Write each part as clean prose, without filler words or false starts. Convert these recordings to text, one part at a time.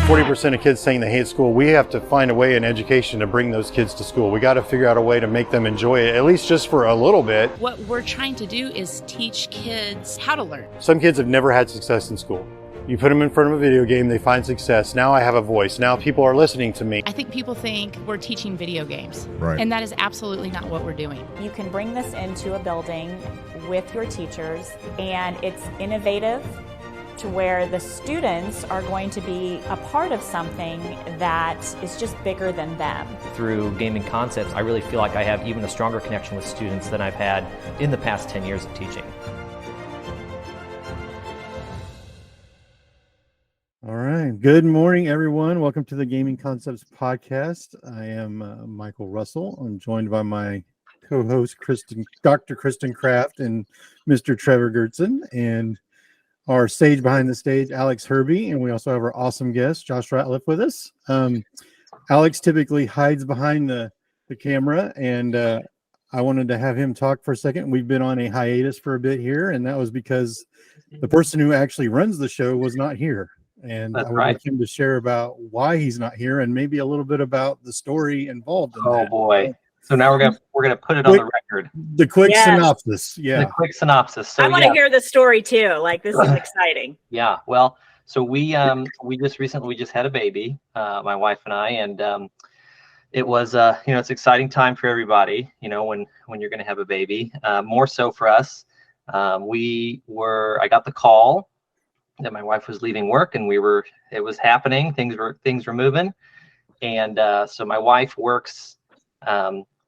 40% of kids saying they hate school. We have to find a way in education to bring those kids to school. We got to figure out a way to make them enjoy it, at least just for a little bit. What we're trying to do is teach kids how to learn. Some kids have never had success in school. You put them in front of a video game, they find success. Now I have a voice. Now people are listening to me. I think people think we're teaching video games. Right. And that is absolutely not what we're doing. You can bring this into a building with your teachers, and it's innovative to where the students are going to be a part of something that is just bigger than them. Through gaming concepts, I really feel like I have even a stronger connection with students than I've had in the past 10 years of teaching. All right. Good morning, everyone. Welcome to the Gaming Concepts Podcast. I am Michael Russell. I'm joined by my co-host, Dr. Kristen Kraft and Mr. Trevor Gertzen, and our sage behind the stage, Alex Herbie, and we also have our awesome guest, Josh Ratliff, with us. Alex typically hides behind the camera, and I wanted to have him talk for a second. We've been on a hiatus for a bit here, and that was because the person who actually runs the show was not here. And That's I wanted him to share about why he's not here and maybe a little bit about the story involved in that. Oh boy. So now we're gonna put it on the record. The quick Yes. synopsis. Yeah. The quick synopsis. So I want to hear the story too. Like, this is exciting. Yeah. Well, so we just had a baby, my wife and I, and it was it's an exciting time for everybody, when you're gonna have a baby. More so for us. I got the call that my wife was leaving work, and it was happening. Things were moving. And so my wife works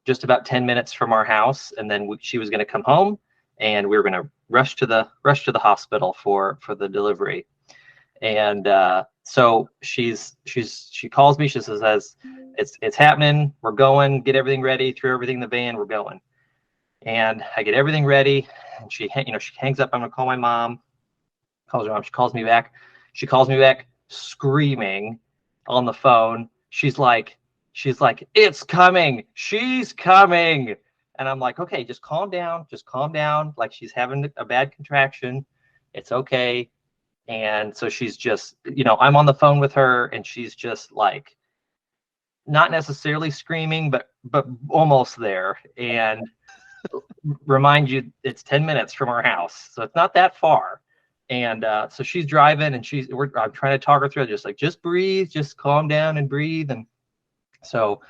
just about 10 minutes from our house, and then she was going to come home, and we were going to rush to the hospital for the delivery. And so she calls me. She says, it's happening. We're going. Get everything ready. Throw everything in the van. We're going. And I get everything ready, and she hangs up. I'm going to call my mom. Calls her mom. She calls me back. She calls me back screaming on the phone. She's like, it's coming. She's coming. And I'm like, okay, just calm down. Just calm down. Like, she's having a bad contraction. It's okay. And so she's just, I'm on the phone with her, and she's just like, not necessarily screaming, but almost there. And remind you, it's 10 minutes from our house. So it's not that far. And so she's driving, and I'm trying to talk her through it, just breathe, just calm down and breathe. And so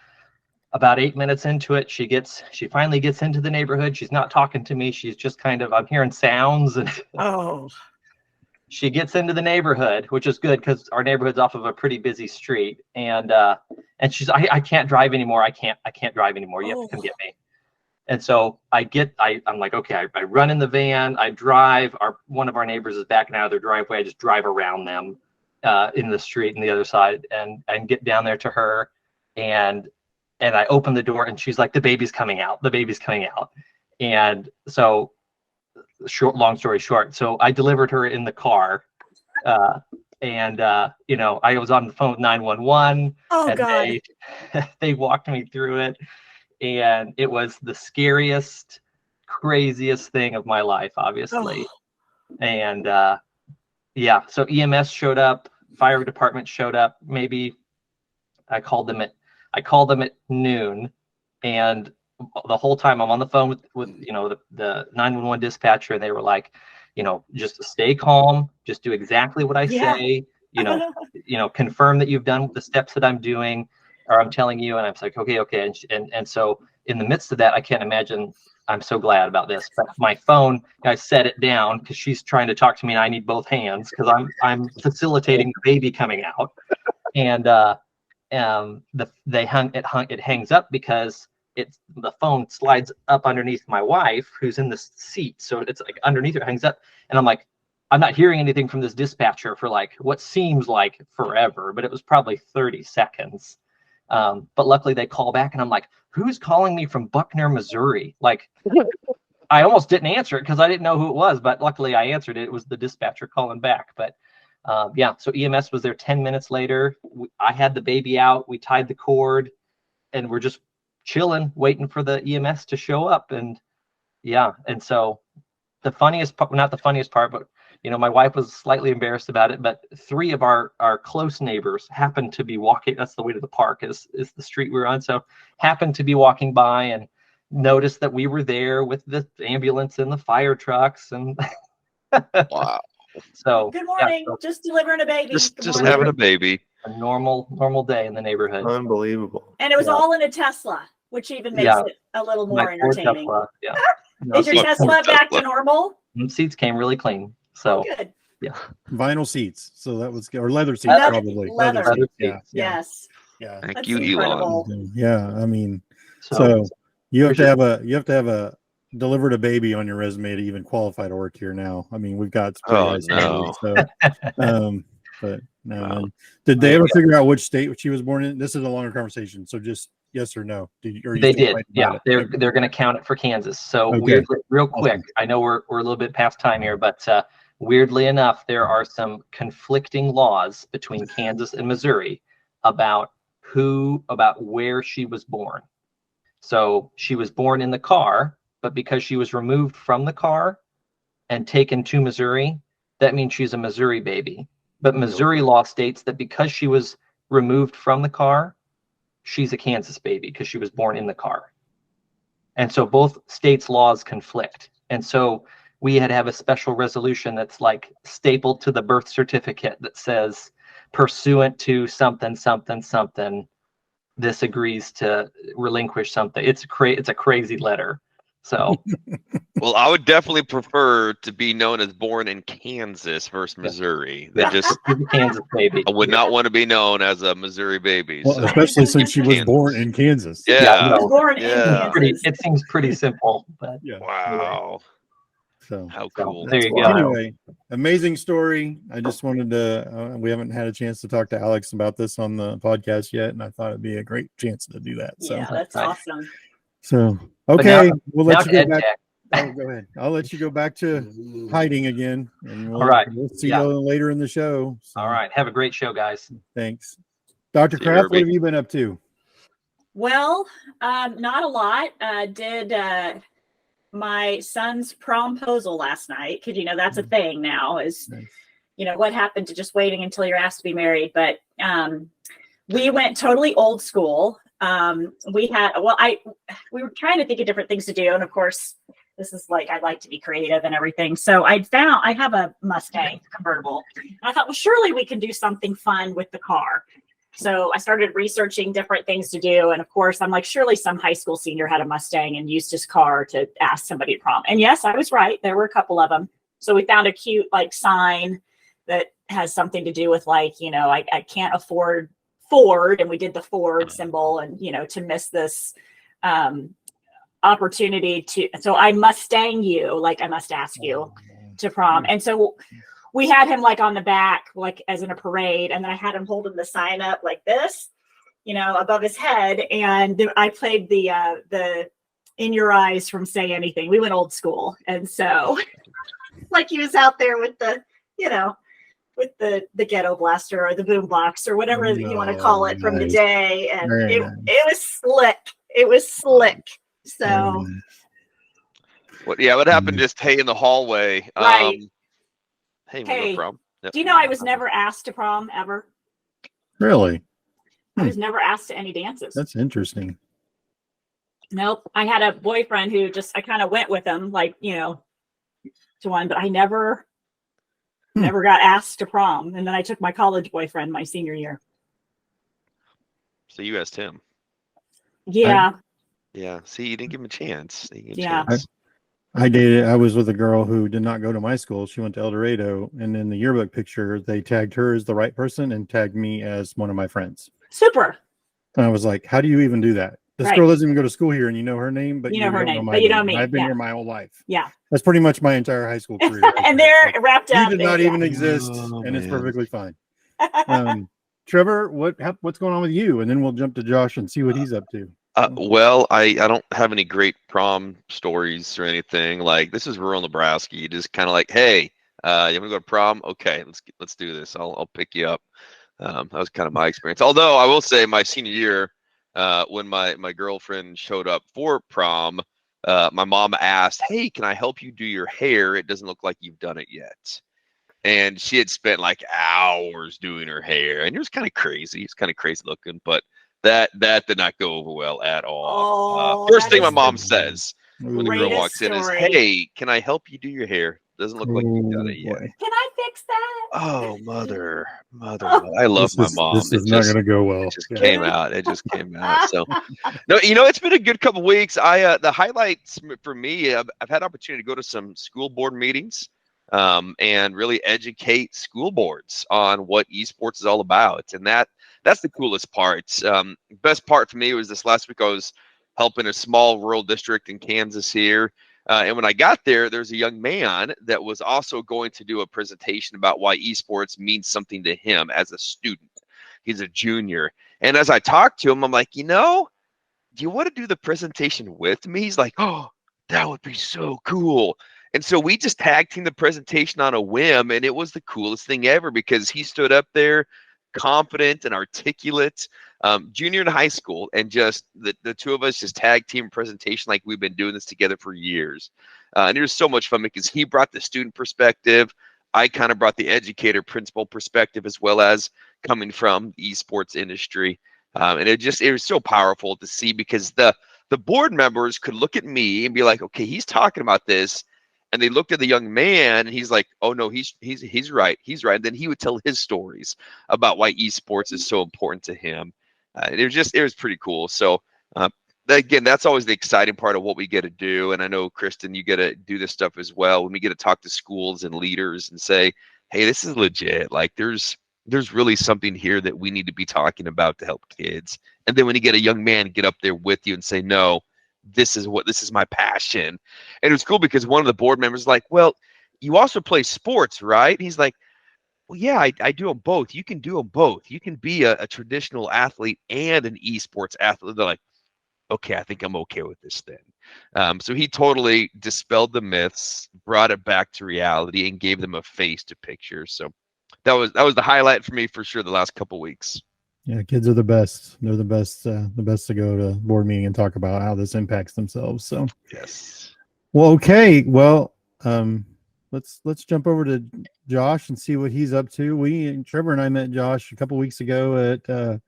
about 8 minutes into it, she finally gets into the neighborhood. She's not talking to me. She's just I'm hearing sounds, and she gets into the neighborhood, which is good because our neighborhood's off of a pretty busy street. And she's, I can't drive anymore. I can't drive anymore. You have to come get me. And so I'm like, okay, I run in the van, I drive. One of our neighbors is backing out of their driveway. I just drive around them in the street on the other side, and get down there to her. And I open the door, and she's like, the baby's coming out. The baby's coming out. And so long story short, so I delivered her in the car. I was on the phone with 911. Oh, and God. They walked me through it. And it was the scariest, craziest thing of my life, obviously. Oh. And so EMS showed up, fire department showed up. Maybe I called them at noon, and the whole time I'm on the phone with the 911 dispatcher, and they were like, just stay calm, just do exactly what I say, confirm that you've done the steps that I'm doing, or I'm telling you. And I was like, okay. And so in the midst of that, I can't imagine, I'm so glad about this, but my phone, I set it down because she's trying to talk to me, and I need both hands because I'm facilitating the baby coming out. And it hangs up because the phone slides up underneath my wife, who's in the seat. So it's like underneath her, hangs up. And I'm like, I'm not hearing anything from this dispatcher for like what seems like forever, but it was probably 30 seconds. But luckily they call back, and I'm like, who's calling me from Buckner, Missouri? Like, I almost didn't answer it because I didn't know who it was, but luckily I answered it. It was the dispatcher calling back. But so EMS was there 10 minutes later. I had the baby out. We tied the cord, and we're just chilling, waiting for the EMS to show up. And so the funniest part, not the funniest part, but my wife was slightly embarrassed about it, but 3 of our close neighbors happened to be walking. That's the way to the park is the street we were on. So happened to be walking by and noticed that we were there with the ambulance and the fire trucks. And Wow. so Good morning. so Just delivering a baby. Just Good just morning. having a baby. a normal day in the neighborhood. Unbelievable. And it was Yeah. all in a Tesla, which even makes Yeah. it a little My more poor entertaining. Tesla, yeah. Is your Look, Tesla poor back to Tesla. normal? Seats came really clean. So Good. Vinyl seats. So that was, or leather seats, Leather- probably. leather. Leather Yeah. seats. Yeah. Yes. Yeah. Thank That's you, incredible. Elon. Yeah. I mean, So so you have there's to have a delivered a baby on your resume to even qualify to work here now. I mean, we've got pretty Oh, high standards, no. so but no. Wow. Did they ever figure out which state she was born in? This is a longer conversation, so just yes or no. they did. Yeah, they're going to count it for Kansas. So Okay. weirdly, real quick, Awesome. I know we're a little bit past time here, but weirdly enough, there are some conflicting laws between Kansas and Missouri about where she was born. So she was born in the car, but because she was removed from the car and taken to Missouri, that means she's a Missouri baby. But Missouri law states that because she was removed from the car, she's a Kansas baby because she was born in the car. And so both states' laws conflict. And so we had to have a special resolution that's like stapled to the birth certificate that says, pursuant to something, something, something, this agrees to relinquish something. It's a crazy letter. So Well, I would definitely prefer to be known as born in Kansas versus Missouri. Than just she's a Kansas baby. I would not want to be known as a Missouri baby. Well, so- especially since she was Kansas. born in Kansas. Yeah. no. Born Yeah. in Kansas. It seems pretty simple, but Yeah. Wow. So How So, cool. there you go. anyway, amazing story. I just wanted to. We haven't had a chance to talk to Alex about this on the podcast yet, and I thought it'd be a great chance to do that. So, Yeah, that's Right. awesome. so But okay, now- we'll now let you to go back. EdTech. Oh, go ahead. I'll let you go back to hiding again, and we'll, All right. we'll see Yeah. you later in the show. So, All right. Have a great show, guys. thanks, Dr. See you, Kraft. What Herbie. have you been up to? Well, not a lot. Did my son's promposal last night, because that's a thing now, is Nice. what happened to just waiting until you're asked to be married. But we went totally old school. We were trying to think of different things to do, and of course this is like, I like to be creative and everything. So I have a Mustang convertible. And I thought, well, surely we can do something fun with the car. So I started researching different things to do. And of course, I'm like, surely some high school senior had a Mustang and used his car to ask somebody to prom. And yes, I was right. There were a couple of them. So we found a cute sign that has something to do with I can't afford Ford. And we did the Ford symbol and, to miss this opportunity so I Mustang you, I must ask you to prom. And so we had him on the back, as in a parade. And then I had him holding the sign up like this, above his head. And I played the In Your Eyes from Say Anything. We went old school. And so he was out there with the, with the ghetto blaster or the boom box or whatever you want to call it from the Nice. day. And Very it nice. was slick. It was slick. So What happened just hey in the hallway. Right. Hey, Hey, no problem. Yep. do you know I was never asked to prom ever? Really? I was never asked to any dances. That's interesting. Nope. I had a boyfriend who I kind of went with him, to one, but I never got asked to prom. And then I took my college boyfriend my senior year. So you asked him. Yeah. Yeah. See, you didn't give him a chance. You didn't give him a Yeah. chance. I was with a girl who did not go to my school. She went to El Dorado, and in the yearbook picture, they tagged her as the right person and tagged me as one of my friends. Super. And I was like, how do you even do that? This Right. girl doesn't even go to school here, and you know her name, but You know her don't name, my but you know name. me. I've been Yeah. here my whole life. Yeah. That's pretty much my entire high school career. And they're wrapped You up. did not in- even exist, Oh, and it's man. perfectly fine. Trevor, what's going on with you? And then we'll jump to Josh and see what he's up to. Well, I don't have any great prom stories or anything. This is rural Nebraska. You just kind of hey, you want to go to prom? Okay, let's do this. I'll pick you up. That was kind of my experience. Although I will say, my senior year, when my girlfriend showed up for prom, my mom asked, "Hey, can I help you do your hair? It doesn't look like you've done it yet." and she had spent like hours doing her hair, and it was kind of crazy. It's kind of crazy looking, but that did not go over well at all. Oh, First that thing my is mom the says when the girl greatest walks in is, story. "Hey, can I help you do your hair? Doesn't look like you've done Oh it yet." boy, Can I fix that? Oh, mother. Oh. I love my this mom. is not going to go It well. just Yeah. came out. It just came out. So, no, it's been a good couple weeks. The highlights for me, I've had opportunity to go to some school board meetings, and really educate school boards on what esports is all about, and that's the coolest part. Best part for me was this last week. I was helping a small rural district in Kansas here. And when I got there, there's a young man that was also going to do a presentation about why esports means something to him as a student. He's a junior. And as I talked to him, I'm like, do you want to do the presentation with me? He's like, oh, that would be so cool. And so we just tag teamed the presentation on a whim, and it was the coolest thing ever because he stood up there confident and articulate, junior in high school, and just the two of us just tag team presentation like we've been doing this together for years. And it was so much fun because he brought the student perspective. I kind of brought the educator principal perspective, as well as coming from the esports industry. And it was so powerful to see because the board members could look at me and be like, okay, he's talking about this. And they looked at the young man and he's like, oh no, he's right. He's right. And then he would tell his stories about why esports is so important to him. And it was pretty cool. So again, that's always the exciting part of what we get to do. And I know, Kristen, you get to do this stuff as well. When we get to talk to schools and leaders and say, hey, this is legit. Like there's really something here that we need to be talking about to help kids. And then when you get a young man get up there with you and say, no, this is my passion. And it's cool because one of the board members is like, well, you also play sports, right? And he's like, well, yeah, I do them both. You can do them both. You can be a traditional athlete and an esports athlete. They're like, okay, I think I'm okay with this then. So he totally dispelled the myths, brought it back to reality, and gave them a face to picture. So that was the highlight for me for sure the last couple weeks. Yeah, kids are the best. They're the best to go to board meeting and talk about how this impacts themselves. So yes. Well, okay. Well, let's jump over to Josh and see what he's up to. Trevor and I met Josh a couple weeks ago at the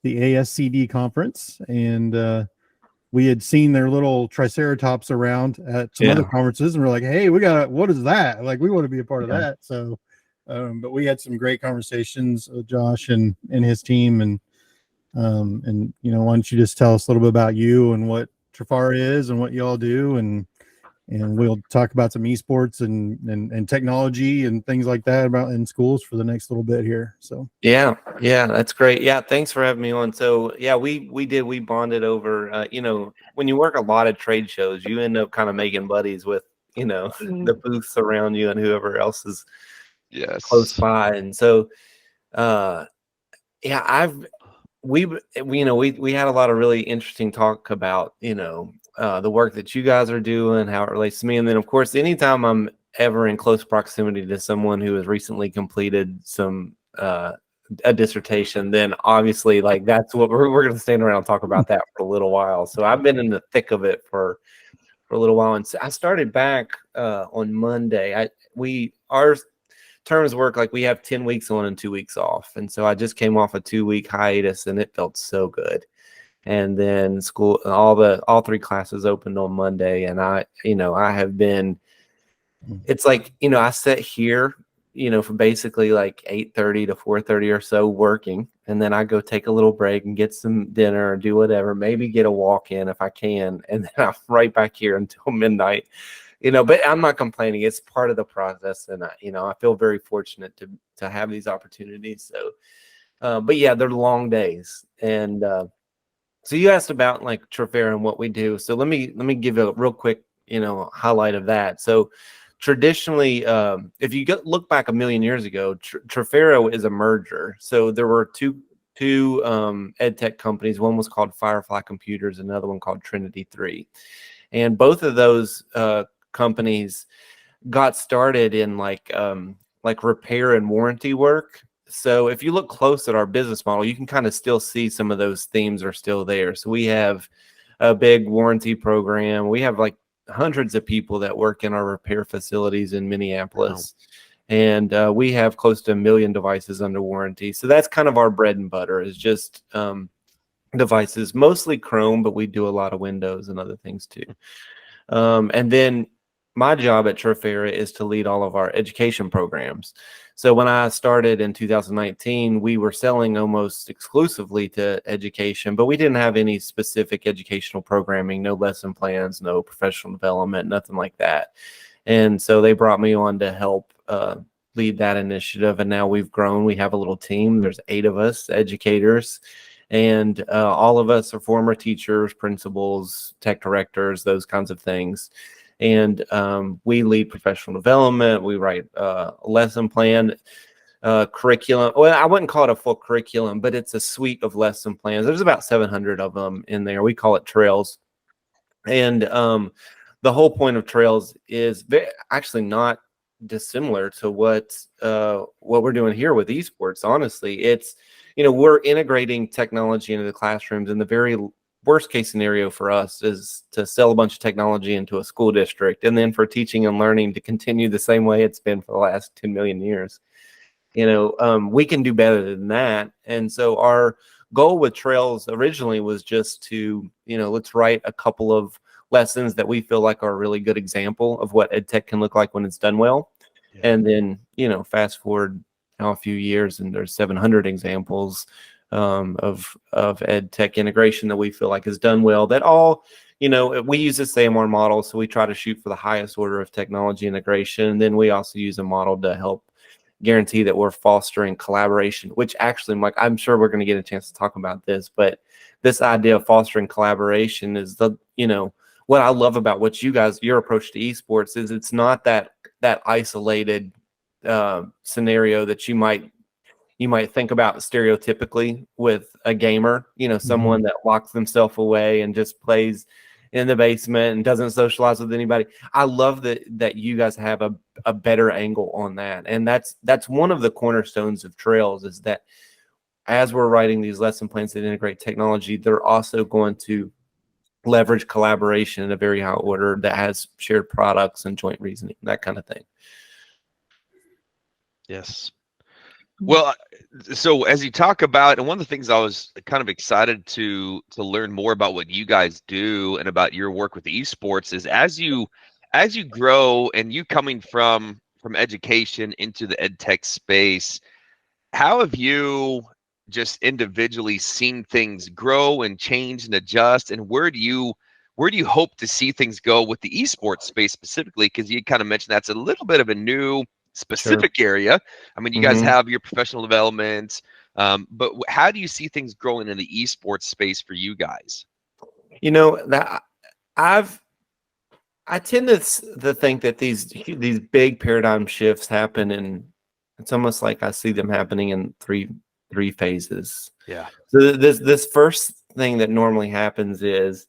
ASCD conference, and we had seen their little triceratops around at some other conferences, and we're like, hey, what is that? Like, we want to be a part of that. So but we had some great conversations with Josh and his team, and why don't you just tell us a little bit about you and what Trafera is and what you all do, and we'll talk about some esports and technology and things like that about in schools for the next little bit here. So yeah, that's great. Yeah, thanks for having me on. So yeah, we bonded over. When you work a lot of trade shows, you end up kind of making buddies with the booths around you and whoever else is close by. And so we had a lot of really interesting talk about the work that you guys are doing, how it relates to me. And then of course, anytime I'm ever in close proximity to someone who has recently completed a dissertation, then obviously like that's what we're going to stand around and talk about that for a little while. So I've been in the thick of it for a little while. And so I started back on Monday. Our terms work like we have 10 weeks on and 2 weeks off. And so I just came off a 2-week hiatus and it felt so good. And then school, all 3 classes opened on Monday. And I have been, it's like, I sit here, for basically like 8:30 to 4:30 or so working. And then I go take a little break and get some dinner or do whatever, maybe get a walk in if I can. And then I'm right back here until midnight, but I'm not complaining. It's part of the process. And I feel very fortunate to have these opportunities. So, but yeah, they're long days. And, so you asked about like Trafera and what we do. So let me give you a real quick, highlight of that. So traditionally, if you look back a million years ago, Trafera is a merger. So there were two ed tech companies. One was called Firefly Computers, another one called Trinity 3. And both of those companies got started in like repair and warranty work. So if you look close at our business model, you can kind of still see some of those themes are still there. So we have a big warranty program. We have like hundreds of people that work in our repair facilities in Minneapolis. And we have close to 1 million devices under warranty. So that's kind of our bread and butter, is just devices, mostly Chrome, but we do a lot of Windows and other things too. And then my job at Trafera is to lead all of our education programs. So when I started in 2019, we were selling almost exclusively to education, but we didn't have any specific educational programming, no lesson plans, no professional development, nothing like that. And so they brought me on to help lead that initiative. And now we've grown. We have a little team. There's 8 of us, educators. And all of us are former teachers, principals, tech directors, those kinds of things. And we lead professional development. We write a lesson plan, curriculum. Well, I wouldn't call it a full curriculum, but it's a suite of lesson plans. There's about 700 of them in there. We call it trails. And the whole point of trails is actually not dissimilar to what we're doing here with esports. Honestly, it's, we're integrating technology into the classrooms, and the very worst case scenario for us is to sell a bunch of technology into a school district, and then for teaching and learning to continue the same way it's been for the last 10 million years. We can do better than that. And so our goal with Trails originally was just to, let's write a couple of lessons that we feel like are a really good example of what ed tech can look like when it's done well. Yeah. And then, fast forward now a few years, and there's 700 examples of ed tech integration that we feel like is done well, that all, we use the SAMR model. So we try to shoot for the highest order of technology integration. And then we also use a model to help guarantee that we're fostering collaboration, which actually, Mike, I'm sure we're going to get a chance to talk about this, but this idea of fostering collaboration is what I love about what your approach to esports is. It's not that isolated scenario that you might think about stereotypically with a gamer, someone that locks themselves away and just plays in the basement and doesn't socialize with anybody. I love that you guys have a better angle on that. And that's one of the cornerstones of Trails, is that as we're writing these lesson plans that integrate technology, they're also going to leverage collaboration in a very high order that has shared products and joint reasoning, that kind of thing. Yes. Well, so as you talk about, and one of the things I was kind of excited to learn more about what you guys do and about your work with esports is as you grow and you coming from education into the ed tech space, how have you just individually seen things grow and change and adjust, and where do you hope to see things go with the esports space specifically? Because you kind of mentioned that's a little bit of a new specific area. I mean, you guys have your professional development, but how do you see things growing in the esports space for you guys? That I tend to think that these big paradigm shifts happen, and it's almost like I see them happening in three phases. Yeah. So this first thing that normally happens is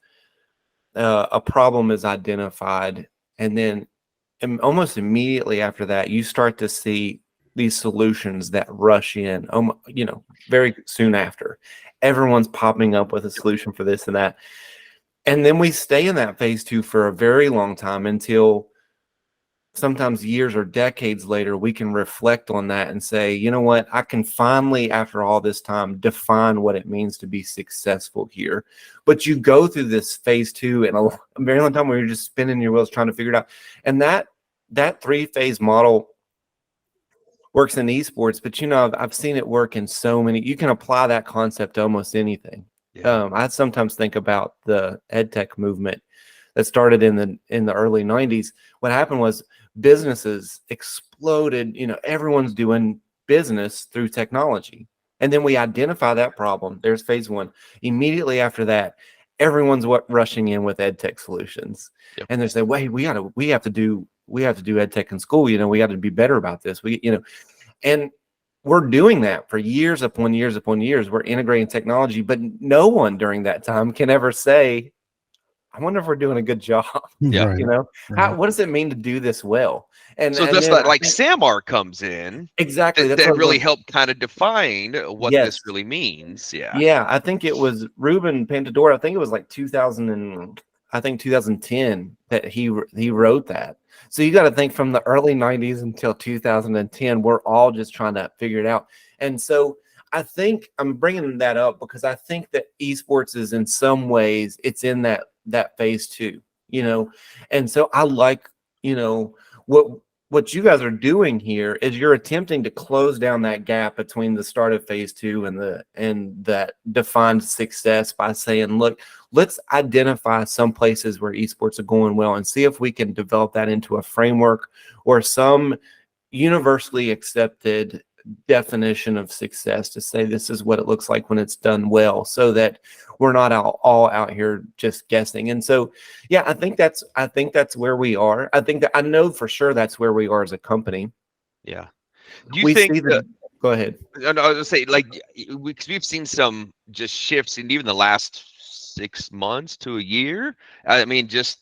a problem is identified, and then almost immediately after that, you start to see these solutions that rush in, very soon after. Everyone's popping up with a solution for this and that. And then we stay in that phase 2 for a very long time, until sometimes years or decades later, we can reflect on that and say, you know what, I can finally, after all this time, define what it means to be successful here. But you go through this phase 2 and a very long time where you're just spinning your wheels trying to figure it out. And that 3-phase model works in esports, but I've seen it work in so many. You can apply that concept to almost anything. Yeah. I sometimes think about the ed tech movement that started in the early 90s. What happened was businesses exploded. Everyone's doing business through technology. And then we identify that problem. There's phase 1. Immediately after that, everyone's rushing in with ed tech solutions. Yep. And they say, wait, we have to do ed tech in school. We got to be better about this. And we're doing that for years upon years upon years. We're integrating technology, but no one during that time can ever say, I wonder if we're doing a good job. Yeah. Right. What does it mean to do this well? And so that's like SAMR comes in. Exactly. That really helped kind of define what this really means. Yeah. Yeah. I think it was Ruben Pantador. I think it was like 2010 that he wrote that. So you got to think from the early 90s until 2010, we're all just trying to figure it out. And so I think I'm bringing that up because I think that esports is in some ways it's in that phase two, and so I like, what you guys are doing here is you're attempting to close down that gap between the start of phase two and that defined success by saying, look, let's identify some places where esports are going well and see if we can develop that into a framework or some universally accepted definition of success to say this is what it looks like when it's done well, so that we're not all out here just guessing. And so, yeah, I think that's where we are. I know for sure that's where we are as a company. Yeah. Do you think go ahead. No, I was gonna say, like, because we've seen some just shifts in even the last 6 months to a year. I mean, just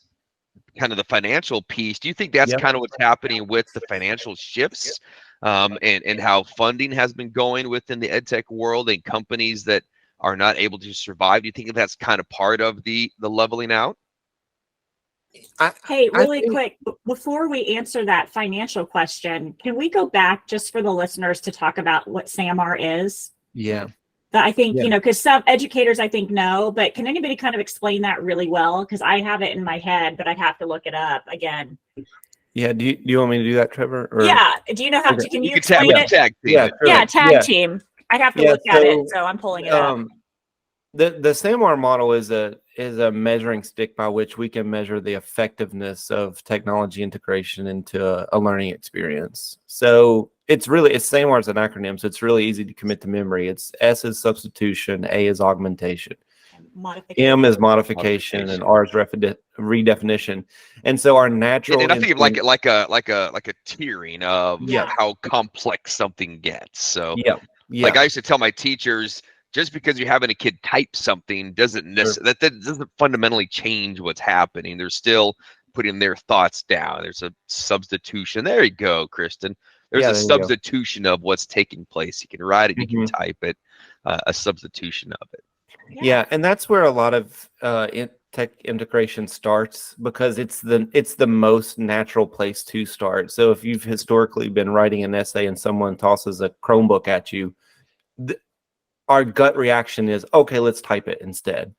kind of the financial piece. Do you think that's kind of what's happening with the financial shifts, and how funding has been going within the ed tech world and companies that are not able to survive? Do you think that's kind of part of the leveling out? Hey, really quick, before we answer that financial question, can we go back just for the listeners to talk about what SAMR is? Yeah. I think, because some educators I think know, but can anybody kind of explain that really well? Because I have it in my head, but I'd have to look it up again. Yeah. Do you want me to do that, Trevor? Or? Yeah. Do you know how can you explain it? Tag team. Yeah, yeah, tag team. I'd have to look at it, so I'm pulling it up. The SAMR model is a measuring stick by which we can measure the effectiveness of technology integration into a learning experience. So SAMR is an acronym, so it's really easy to commit to memory. It's S is substitution, A is augmentation, M is modification, and R is redefinition. And so our natural and I think of like a tiering of how complex something gets. So like I used to tell my teachers, just because you're having a kid type something doesn't necessarily that doesn't fundamentally change what's happening. They're still putting their thoughts down. There's a substitution. There you go, Kristen. There's a substitution of what's taking place. You can write it, you can type it, a substitution of it. Yeah, and that's where a lot of tech integration starts, because it's the most natural place to start. So if you've historically been writing an essay and someone tosses a Chromebook at you, our gut reaction is, okay, let's type it instead,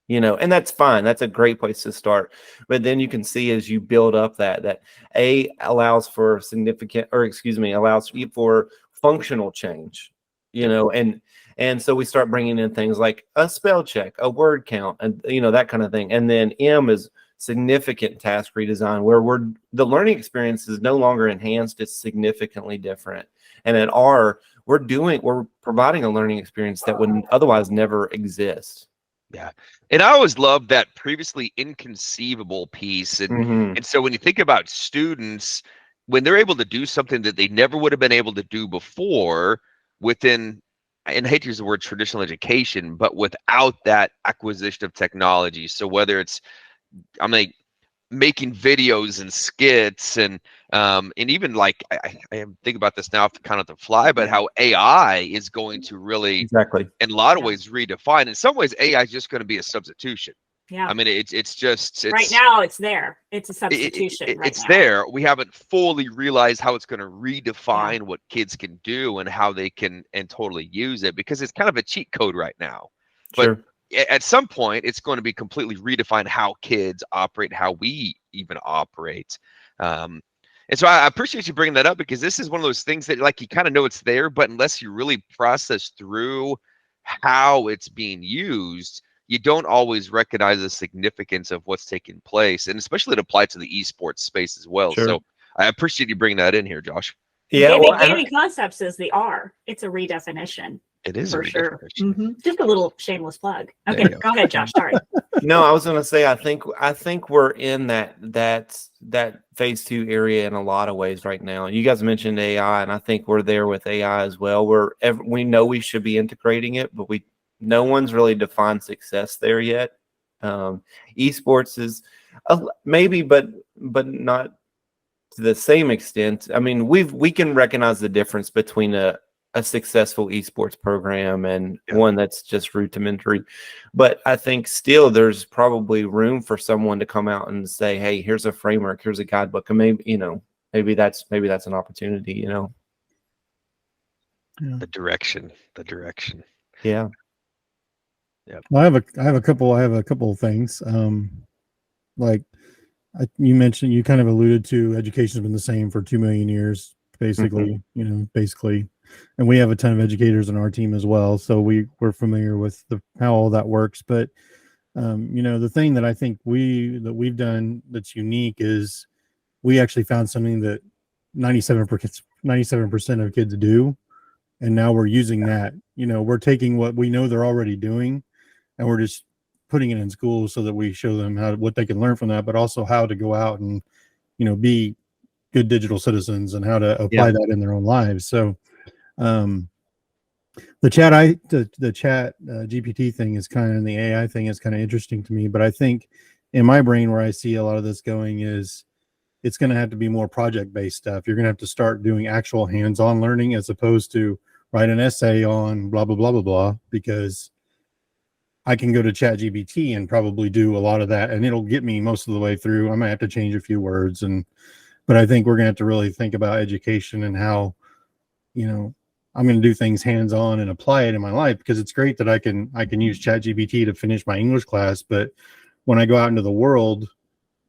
and that's fine. That's a great place to start. But then you can see as you build up that A allows for allows for functional change, and so we start bringing in things like a spell check, a word count, and that kind of thing. And then M is significant task redesign, where the learning experience is no longer enhanced, it's significantly different. And at R, we're providing a learning experience that would otherwise never exist. Yeah. And I always loved that previously inconceivable piece. And so when you think about students, when they're able to do something that they never would have been able to do before within, and I hate to use the word traditional education, but without that acquisition of technology. So whether it's, making videos and skits and even like I am thinking about this now kind of to fly, but how AI is going to really in a lot of ways redefine. In some ways, AI is just going to be a substitution. Yeah. I mean, it's right now it's there. It's a substitution. It's there. We haven't fully realized how it's going to redefine what kids can do and how they can and totally use it, because it's kind of a cheat code right now. But at some point, it's going to be completely redefined how kids operate, how we even operate. And so I appreciate you bringing that up, because this is one of those things that, like, you kind of know it's there, but unless you really process through how it's being used, you don't always recognize the significance of what's taking place. And especially it applies to the esports space as well. So I appreciate you bringing that in here, Josh. Yeah, gaming concepts is the R. It's a redefinition. It is for sure. Just a little shameless plug. Okay, go ahead, Josh. Sorry. No, I was going to say, I think we're in that phase 2 area in a lot of ways right now. You guys mentioned AI, and I think we're there with AI as well. We know we should be integrating it, but no one's really defined success there yet. Esports is maybe, but not to the same extent. I mean, we can recognize the difference between a a successful esports program and one that's just rudimentary. But I think still there's probably room for someone to come out and say, hey, here's a framework, here's a guidebook, and maybe that's an opportunity, Yeah. The direction. Yeah. Well, I have a couple of things. Like you mentioned, you kind of alluded to education's been the same for 2 million years, basically, basically. And we have a ton of educators on our team as well. So we're familiar with how all that works. But, the thing that I think we've done that's unique is we actually found something that 97% of kids do. And now we're using that, we're taking what we know they're already doing and we're just putting it in school so that we show them what they can learn from that, but also how to go out and, be good digital citizens and how to apply that in their own lives. So, the chat GPT thing is kind of, and the AI thing is kind of interesting to me, but I think in my brain where I see a lot of this going is it's going to have to be more project-based stuff. You're going to have to start doing actual hands-on learning as opposed to write an essay on blah, blah, blah, blah, blah, because I can go to ChatGPT and probably do a lot of that and it'll get me most of the way through. I might have to change a few words, but I think we're going to have to really think about education and how, I'm going to do things hands-on and apply it in my life, because it's great that I can use ChatGPT to finish my English class. But when I go out into the world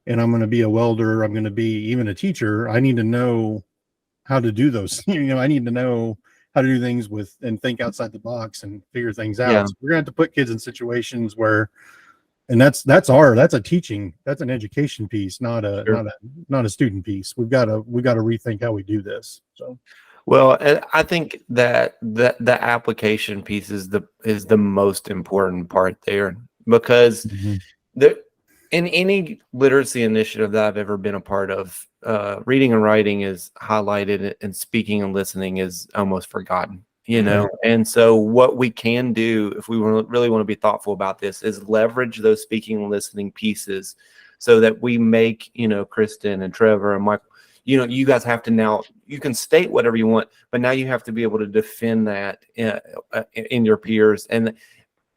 and I'm going to be a welder, I'm going to be even a teacher, I need to know how to do those. I need to know how to do things and think outside the box and figure things out. So we're going to have to put kids in situations where, and that's an education piece, not a student piece. We've got to rethink how we do this. So. Well, and I think that the application piece is the most important part there, because in any literacy initiative that I've ever been a part of, reading and writing is highlighted and speaking and listening is almost forgotten, And so what we can do if we really want to be thoughtful about this is leverage those speaking and listening pieces so that we make, Kristen and Trevor and Michael, you guys have to now, you can state whatever you want, but now you have to be able to defend that in your peers. And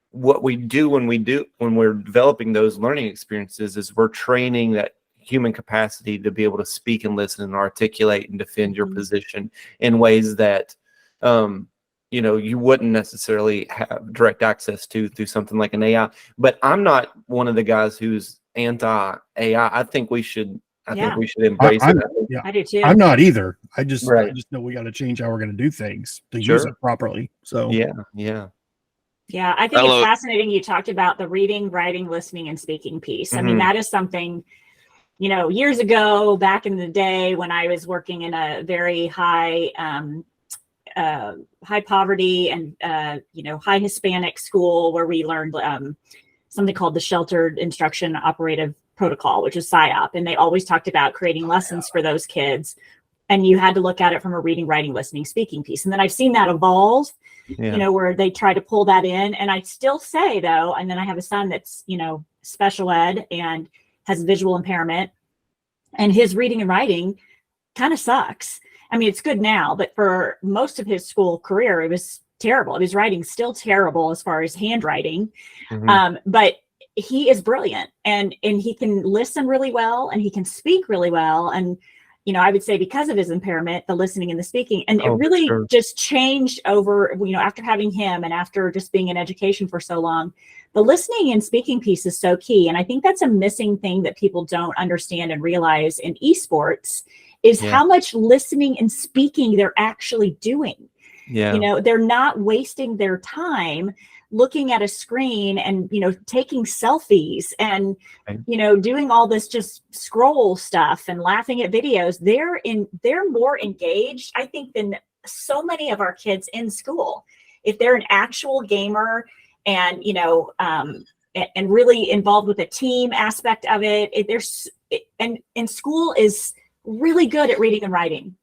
what we do when we're developing those learning experiences is we're training that human capacity to be able to speak and listen and articulate and defend your position in ways that, you wouldn't necessarily have direct access to through something like an AI. But I'm not one of the guys who's anti-AI. I think we should embrace it. Yeah, I do too. I'm not either. I just know we got to change how we're going to do things to use it properly. So Yeah, I think it's fascinating you talked about the reading, writing, listening, and speaking piece. I mean, that is something, years ago, back in the day when I was working in a very high poverty and, high Hispanic school where we learned something called the Sheltered Instruction Operative Protocol, which is PSYOP. And they always talked about creating lessons for those kids. And you had to look at it from a reading, writing, listening, speaking piece. And then I've seen that evolve, where they try to pull that in. And I still say, though, and then I have a son that's, special ed and has visual impairment, and his reading and writing kind of sucks. I mean, it's good now, but for most of his school career, it was terrible. His writing's still terrible as far as handwriting. But he is brilliant and he can listen really well and he can speak really well. And, I would say because of his impairment, the listening and the speaking, and it really just changed over, after having him and after just being in education for so long, the listening and speaking piece is so key. And I think that's a missing thing that people don't understand and realize in esports is how much listening and speaking they're actually doing. They're not wasting their time looking at a screen and, taking selfies and, doing all this just scroll stuff and laughing at videos. They're more engaged, I think, than so many of our kids in school. If they're an actual gamer and, and really involved with the team aspect of it, and school is really good at reading and writing.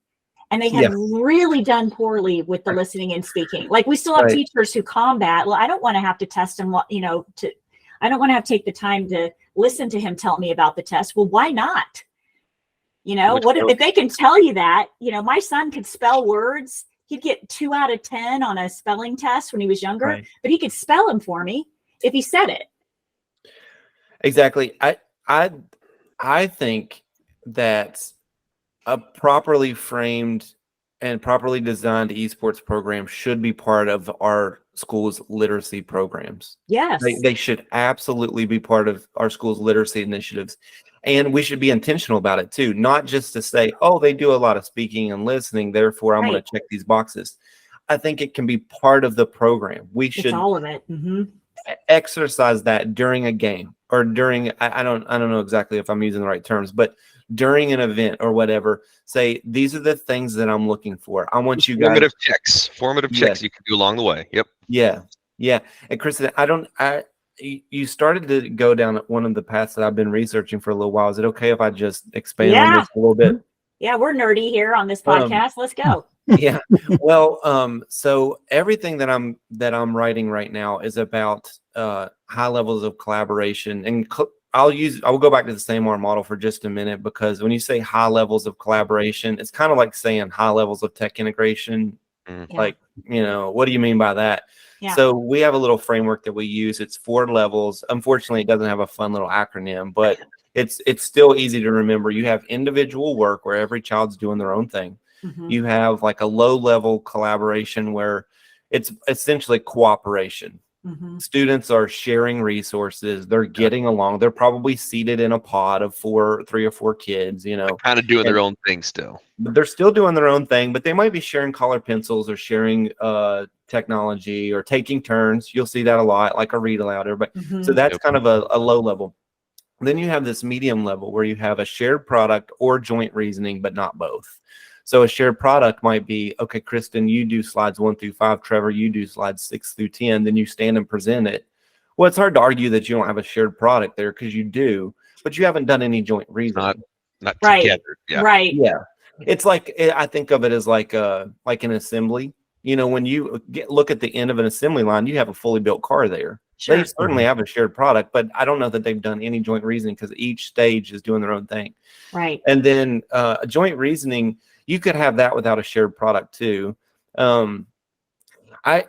And they have really done poorly with the listening and speaking. Like we still have teachers who combat. Well, I don't want to have to test him. I don't want to have to take the time to listen to him tell me about the test. Well, why not? What if they can tell you that? My son could spell words He'd get 2 out of 10 on a spelling test when he was younger, Right. but he could spell them for me if he said it. Exactly. I think that a properly framed and properly designed esports program should be part of our school's literacy programs. Yes. They should absolutely be part of our school's literacy initiatives. And we should be intentional about it too, not just to say, oh, they do a lot of speaking and listening, therefore I'm going to check these boxes. I think it can be part of the program. We should It's all of it. Mm-hmm. exercise that during a game or during, I don't know exactly if I'm using the right terms, but during an event or whatever, say, these are the things that I'm looking for. I want you guys. Formative checks you can do along the way. Yep. Yeah. Yeah. And Kristen, you started to go down one of the paths that I've been researching for a little while. Is it okay if I just expand on this a little bit? Yeah, we're nerdy here on this podcast. Let's go. Yeah. Well, so everything that I'm writing right now is about high levels of collaboration, and I'll go back to the same R model for just a minute, because when you say high levels of collaboration, it's kind of like saying high levels of tech integration. Like, what do you mean by that? Yeah. So we have a little framework that we use. It's 4 levels. Unfortunately, it doesn't have a fun little acronym, but it's still easy to remember. You have individual work where every child's doing their own thing. Mm-hmm. You have like a low level collaboration where it's essentially cooperation. Mm-hmm. Students are sharing resources. They're getting along. They're probably seated in a pod of 3 or 4 kids, kind of doing their own thing still. But they're still doing their own thing, but they might be sharing color pencils or sharing technology or taking turns. You'll see that a lot, like a read aloud. So that's kind of a low level. Then you have this medium level where you have a shared product or joint reasoning, but not both. So a shared product might be, okay, Kristen, you do slides 1 through 5. Trevor, you do slides 6 through 10. Then you stand and present it. Well, it's hard to argue that you don't have a shared product there, because you do, but you haven't done any joint reasoning. Not together. Yeah. Right. Yeah. It's like, I think of it as like an assembly. When you look at the end of an assembly line, you have a fully built car there. Sure. They certainly have a shared product, but I don't know that they've done any joint reasoning, because each stage is doing their own thing. Right. And then a joint reasoning, you could have that without a shared product too. I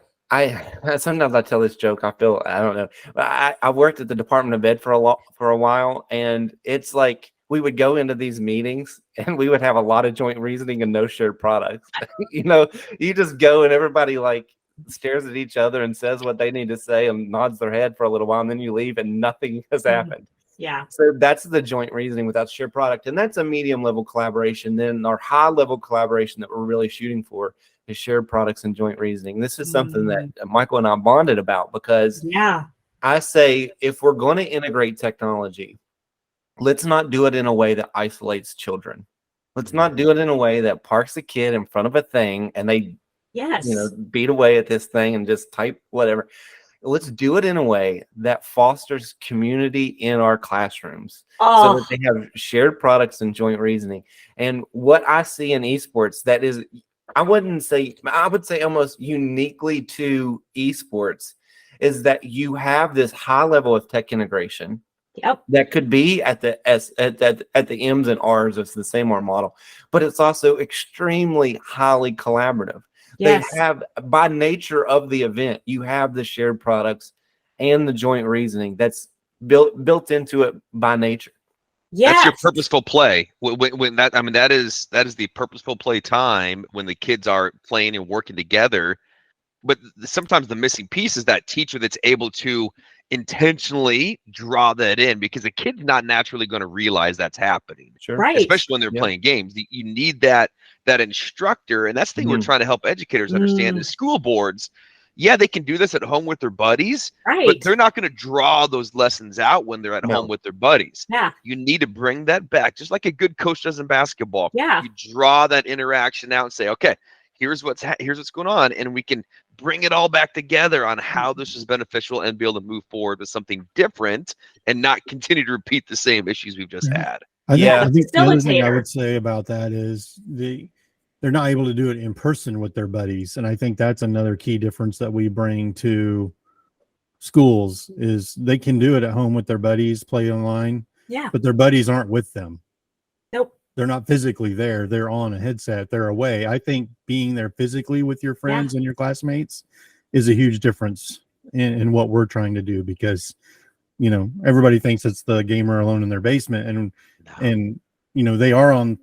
sometimes I tell this joke. I don't know. I worked at the Department of Ed for a while, and it's like we would go into these meetings and we would have a lot of joint reasoning and no shared products. You just go and everybody like stares at each other and says what they need to say and nods their head for a little while, and then you leave and nothing has happened. Yeah. So that's the joint reasoning without shared product. And that's a medium level collaboration. Then our high level collaboration that we're really shooting for is shared products and joint reasoning. This is something that Michael and I bonded about, because I say, if we're going to integrate technology, let's not do it in a way that isolates children. Let's not do it in a way that parks a kid in front of a thing and they beat away at this thing and just type whatever. Let's do it in a way that fosters community in our classrooms, so that they have shared products and joint reasoning. And what I see in esports that is, I would say almost uniquely to esports, is that you have this high level of tech integration. Yep. That could be at the M's and R's of the same R model, but it's also extremely highly collaborative. Yes. They have, by nature of the event, you have the shared products and the joint reasoning that's built into it by nature. Yeah, that's your purposeful play. That is the purposeful play time when the kids are playing and working together. But sometimes the missing piece is that teacher that's able to intentionally draw that in, because the kid's not naturally going to realize that's happening. Sure. Right. Especially when they're playing games. You need that instructor, and that's the thing we're trying to help educators understand is school boards. Yeah, they can do this at home with their buddies, but they're not going to draw those lessons out when they're at home with their buddies. Yeah. You need to bring that back, just like a good coach does in basketball. Yeah. You draw that interaction out and say, okay, here's what's going on, and we can bring it all back together on how this is beneficial and be able to move forward with something different and not continue to repeat the same issues we've just had. I think the other thing I would say about that is they're not able to do it in person with their buddies. And I think that's another key difference that we bring to schools, is they can do it at home with their buddies, play online. Yeah. But their buddies aren't with them. Nope. they're not physically there. They're on a headset. They're away. I think being there physically with your friends and your classmates is a huge difference in what we're trying to do, because, you know, everybody thinks it's the gamer alone in their basement, and you know, they are on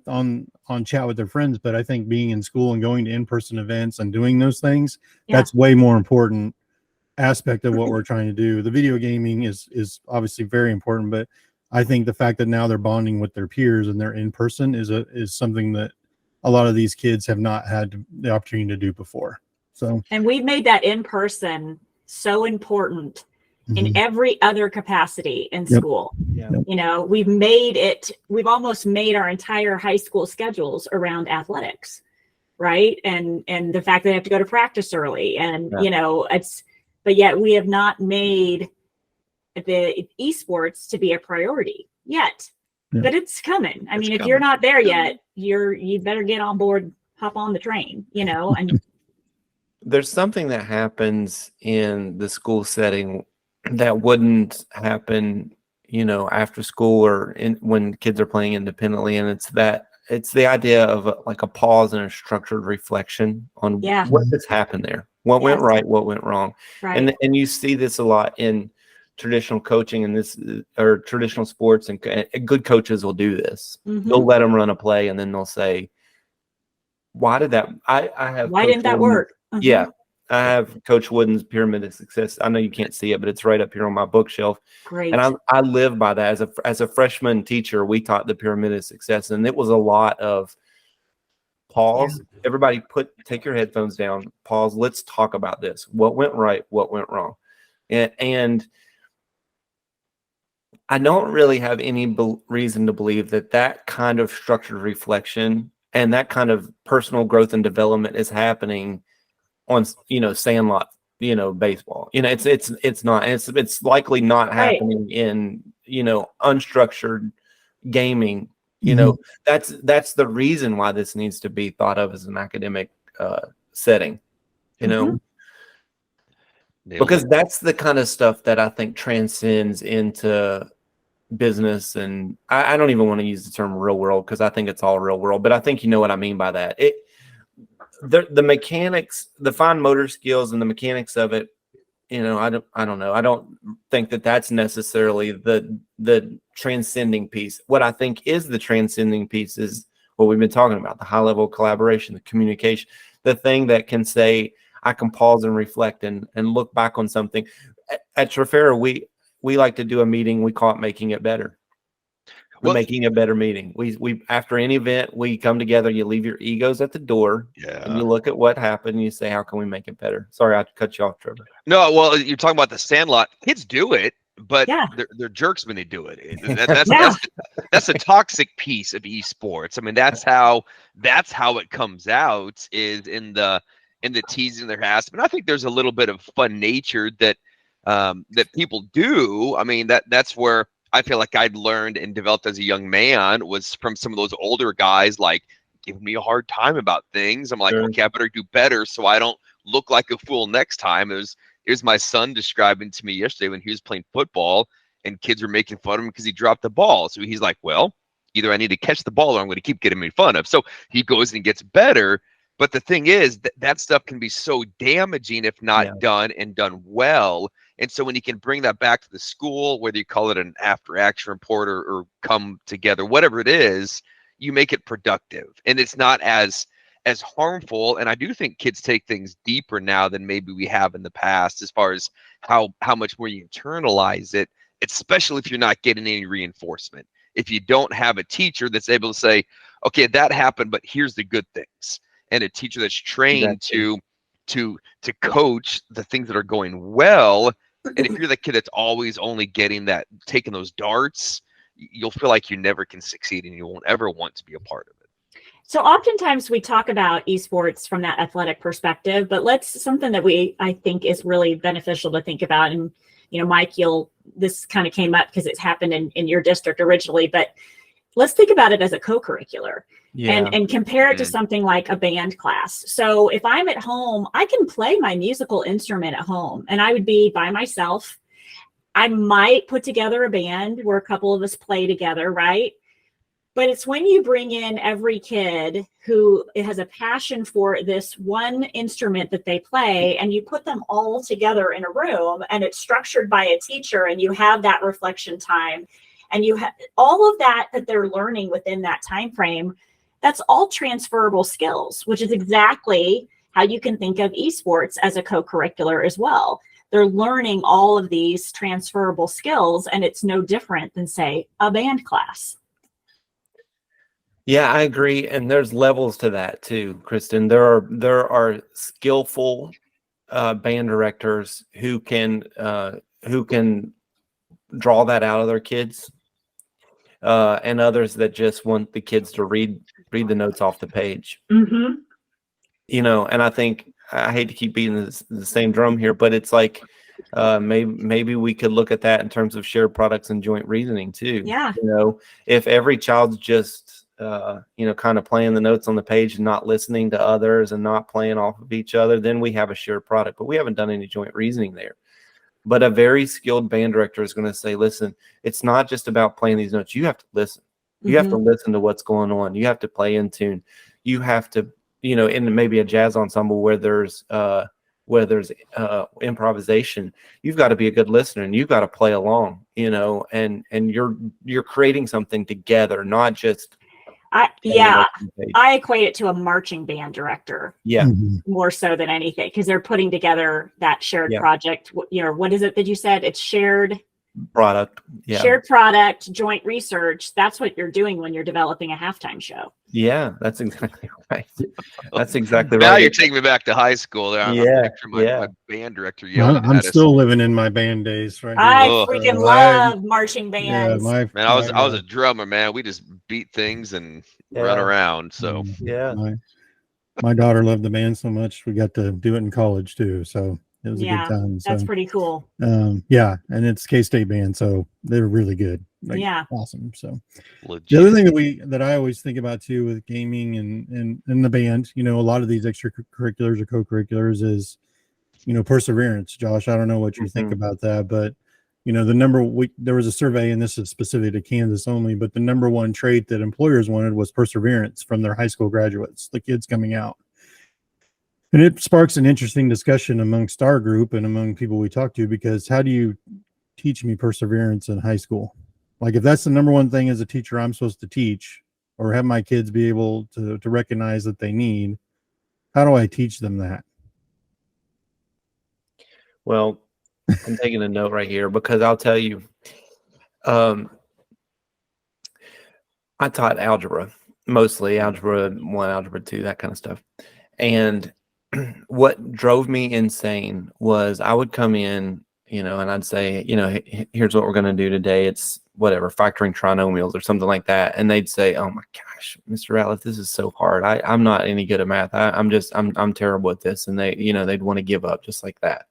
chat with their friends, but I think being in school and going to in-person events and doing those things, that's way more important aspect of what we're trying to do. The video gaming is obviously very important, but I think the fact that now they're bonding with their peers and they're in person is something that a lot of these kids have not had the opportunity to do before. So, and we've made that in person so important in every other capacity in school. You know, we've almost made our entire high school schedules around athletics, right? And the fact that they have to go to practice early, and you know, but yet we have not made the esports to be a priority yet. But it's coming. I mean, if you're not there yet, you better get on board, hop on the train, you know. And there's something that happens in the school setting that wouldn't happen, you know, after school or when kids are playing independently, and it's the idea of like a pause and a structured reflection on what has happened there, what went right, what went wrong, and you see this a lot in traditional coaching and or traditional sports, and good coaches will do this. They'll let them run a play, and then they'll say, "Why did that? Why didn't that work?" Yeah. I have Coach Wooden's Pyramid of Success. I know you can't see it, but it's right up here on my bookshelf. Great. And I live by that. As a freshman teacher, we taught the Pyramid of Success, and it was a lot of pause. Everybody take your headphones down, pause. Let's talk about this. What went right? What went wrong? And I don't really have any reason to believe that kind of structured reflection and that kind of personal growth and development is happening on, you know, sandlot, you know, baseball. You know, it's not. It's likely not happening in, you know, unstructured gaming. You know, that's the reason why this needs to be thought of as an academic setting. You know, because that's the kind of stuff that I think transcends into business. And I don't even want to use the term real world, because I think it's all real world, but I think you know what I mean by that. The mechanics, the fine motor skills and the mechanics of it, you know, I don't know. I don't think that's necessarily the transcending piece. What I think is the transcending piece is what we've been talking about: the high level collaboration, the communication, the thing that can say, I can pause and reflect and look back on something. At Trafera, we like to do a meeting. We call it Making It Better. Making a better meeting. We after any event, we come together. You leave your egos at the door, and you look at what happened, and you say, how can we make it better? Sorry, I cut you off, Trevor. No, well, you're talking about the Sandlot. Kids do it, but they're jerks when they do it. That's a toxic piece of esports. I mean, that's how it comes out, is in the teasing their harassment. I think there's a little bit of fun nature that people do. I mean, that's where I feel like I'd learned and developed as a young man, was from some of those older guys, like, giving me a hard time about things. I'm like, okay, I better do better so I don't look like a fool next time. It was my son describing to me yesterday when he was playing football and kids were making fun of him because he dropped the ball. So he's like, well, either I need to catch the ball or I'm going to keep getting made fun of. So he goes and gets better. But the thing is that stuff can be so damaging if not done well. And so when you can bring that back to the school, whether you call it an after action report or come together, whatever it is, you make it productive, and it's not as harmful. And I do think kids take things deeper now than maybe we have in the past, as far as how much more you internalize it, especially if you're not getting any reinforcement. If you don't have a teacher that's able to say, okay, that happened, but here's the good things. And a teacher that's trained to coach the things that are going well. And if you're the kid that's always only taking those darts, you'll feel like you never can succeed, and you won't ever want to be a part of it. So oftentimes we talk about esports from that athletic perspective, but something that I think is really beneficial to think about. And, you know, Mike, this kind of came up because it's happened in your district originally, but let's think about it as a co-curricular. And compare it to something like a band class. So if I'm at home, I can play my musical instrument at home, and I would be by myself. I might put together a band where a couple of us play together, right? But it's when you bring in every kid who has a passion for this one instrument that they play, and you put them all together in a room, and it's structured by a teacher, and you have that reflection time, and you have all of that they're learning within that time frame. That's all transferable skills, which is exactly how you can think of esports as a co-curricular as well. They're learning all of these transferable skills, and it's no different than, say, a band class. Yeah, I agree, and there's levels to that too, Kristen. There are skillful band directors who can draw that out of their kids, and others that just want the kids to read the notes off the page. Mm-hmm. You know, and I think, I hate to keep beating the same drum here, but it's like maybe we could look at that in terms of shared products and joint reasoning too. Yeah. You know, if every child's just kind of playing the notes on the page and not listening to others and not playing off of each other, then we have a shared product. But we haven't done any joint reasoning there. But a very skilled band director is going to say, listen, it's not just about playing these notes. You have to listen. You have to listen to what's going on. You have to play in tune. You have to, in maybe a jazz ensemble where there's improvisation, you've got to be a good listener, and you've got to play along, and you're creating something together, not just I equate it to a marching band director. Yeah. More so than anything, because they're putting together that shared project. What is it that you said? It's shared product. Yeah. Shared product, joint research. That's what you're doing when you're developing a halftime show. Yeah, that's exactly right. That's exactly now right. You're taking me back to high school. There, I'm picturing my band director yelling I'm at us. still living in my band days, right? I freaking love marching bands. Man, I was a drummer, man. We just beat things and run around. So my daughter loved the band so much we got to do it in college too. So it was a good time. So, that's pretty cool. And it's K-State band, so they're really good. Awesome. So legit. The other thing that I always think about too with gaming and the band, a lot of these extracurriculars or co-curriculars is, perseverance. Josh, I don't know what you think about that, but there was a survey, and this is specific to Kansas only, but the number one trait that employers wanted was perseverance from their high school graduates, the kids coming out. And it sparks an interesting discussion amongst our group and among people we talk to, because how do you teach me perseverance in high school? Like, if that's the number one thing as a teacher I'm supposed to teach or have my kids be able to recognize that they need, how do I teach them that? Well, I'm taking a note right here, because I'll tell you, I taught algebra, mostly algebra 1, algebra 2, that kind of stuff. And what drove me insane was I would come in, and I'd say, here's what we're going to do today. It's whatever, factoring trinomials or something like that. And they'd say, oh my gosh, Mr. Ratliff, this is so hard. I'm not any good at math. I'm terrible at this. And they, they'd want to give up just like that.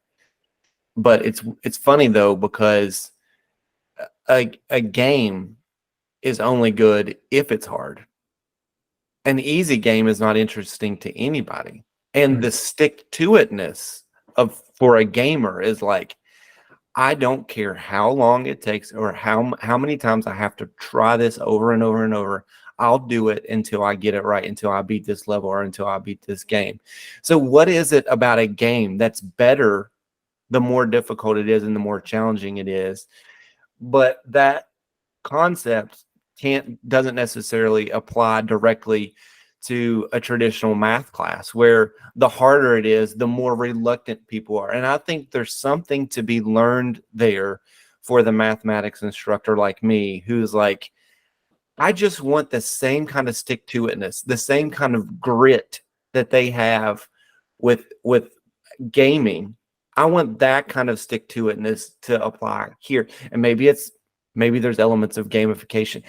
But it's funny though, because a game is only good if it's hard. An easy game is not interesting to anybody. And the stick-to-itness for a gamer is like, I don't care how long it takes or how many times I have to try this over and over and over. I'll do it until I get it right, until I beat this level or until I beat this game. So what is it about a game that's better the more difficult it is and the more challenging it is? But that concept doesn't necessarily apply directly to a traditional math class, where the harder it is, the more reluctant people are. And I think there's something to be learned there for the mathematics instructor like me, who's like, I just want the same kind of stick-to-itness, the same kind of grit that they have with gaming. I want that kind of stick-to-itness to apply here. And maybe there's elements of gamification.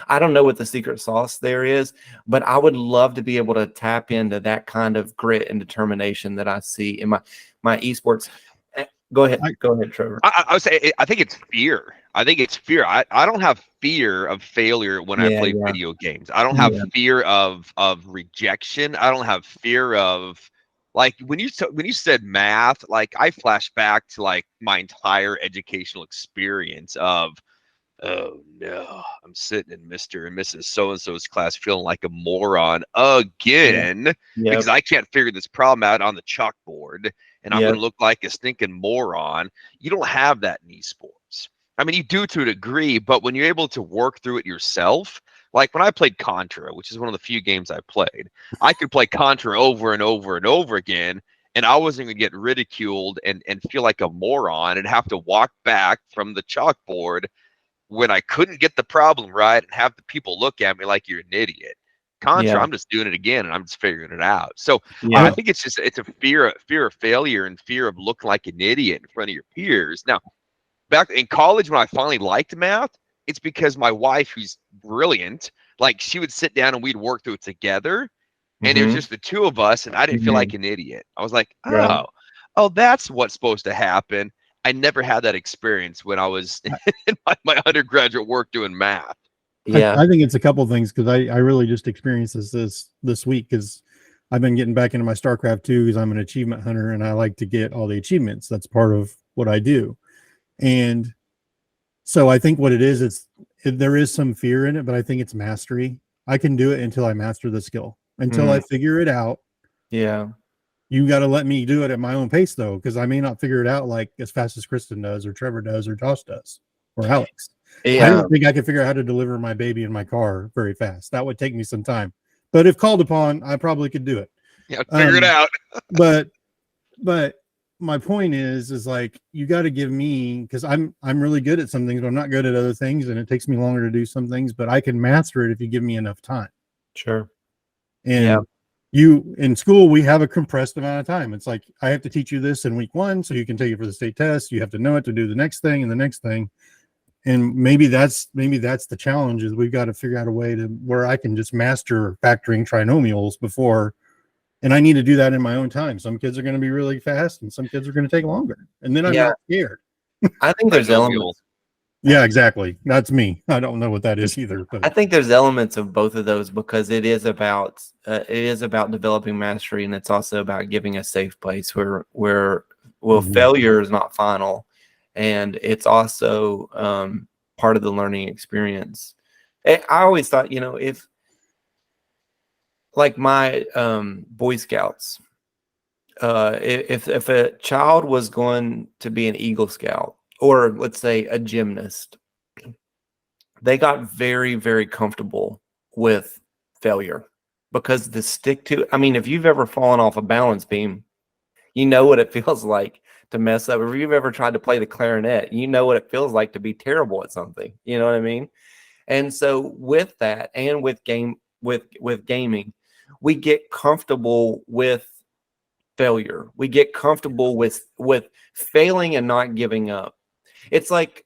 I don't know what the secret sauce there is, but I would love to be able to tap into that kind of grit and determination that I see in my esports. Go ahead, Trevor. I would say I think it's fear. I don't have fear of failure when I play video games. I don't have fear of rejection. I don't have fear of, like, when you said math, like, I flash back to like my entire educational experience of oh no, I'm sitting in Mr. and Mrs. So-and-so's class feeling like a moron again because I can't figure this problem out on the chalkboard and I'm going to look like a stinking moron. You don't have that in esports. I mean, you do to a degree, but when you're able to work through it yourself, like when I played Contra, which is one of the few games I played, I could play Contra over and over and over again, and I wasn't going to get ridiculed and feel like a moron and have to walk back from the chalkboard when I couldn't get the problem right and have the people look at me like you're an idiot. Contra, I'm just doing it again and I'm just figuring it out. So I think it's a fear of failure and fear of looking like an idiot in front of your peers. Now, back in college when I finally liked math, it's because my wife, who's brilliant, like she would sit down and we'd work through it together. And it was just the two of us, and I didn't feel like an idiot. I was like, oh, that's what's supposed to happen. I never had that experience when I was in my undergraduate work doing math. I think it's a couple of things because I really just experienced this week because I've been getting back into my StarCraft 2 because I'm an achievement hunter and I like to get all the achievements. That's part of what I do. And so I think what it is, there is some fear in it, but I think it's mastery. I can do it until I master the skill. Until I figure it out. Yeah. You got to let me do it at my own pace though, because I may not figure it out like as fast as Kristen does or Trevor does or Josh does or Alex. I don't think I can figure out how to deliver my baby in my car very fast. That would take me some time. But if called upon, I probably could do it. Yeah, figure it out. but my point is like you got to give me, because I'm really good at some things, but I'm not good at other things, and it takes me longer to do some things, but I can master it if you give me enough time. Sure. And you in school, we have a compressed amount of time. It's like I have to teach you this in week 1 so you can take it for the state test. You have to know it to do the next thing and the next thing. And maybe that's the challenge, is we've got to figure out a way to where I can just master factoring trinomials before, and I need to do that in my own time. Some kids are going to be really fast and some kids are going to take longer. And then I'm not scared. I think there's elements. Yeah, exactly. That's me. I don't know what that is either. But I think there's elements of both of those because it is about developing mastery, and it's also about giving a safe place where failure is not final, and it's also part of the learning experience. I always thought, if like my Boy Scouts, if a child was going to be an Eagle Scout, or let's say a gymnast, they got very, very comfortable with failure because if you've ever fallen off a balance beam, you know what it feels like to mess up. If you've ever tried to play the clarinet, you know what it feels like to be terrible at something. You know what I mean? And so with that, and with gaming, we get comfortable with failure. We get comfortable with failing and not giving up. It's like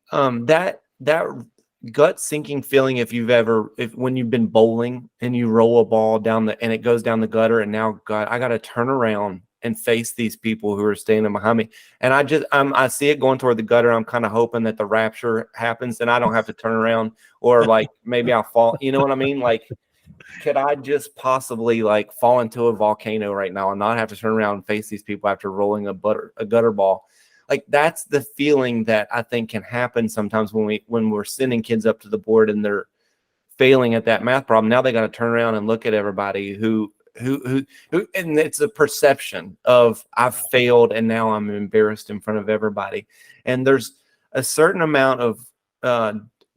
that gut sinking feeling when you've been bowling and you roll a ball and it goes down the gutter, and now I got to turn around and face these people who are standing behind me, and I see it going toward the gutter. I'm kind of hoping that the rapture happens and I don't have to turn around, or like maybe I'll fall. You know what I mean? Like, could I just possibly like fall into a volcano right now and not have to turn around and face these people after rolling a gutter ball? Like, that's the feeling that I think can happen sometimes when we're sending kids up to the board and they're failing at that math problem. Now they got to turn around and look at everybody who, and it's a perception of I've failed and now I'm embarrassed in front of everybody. And there's a certain amount of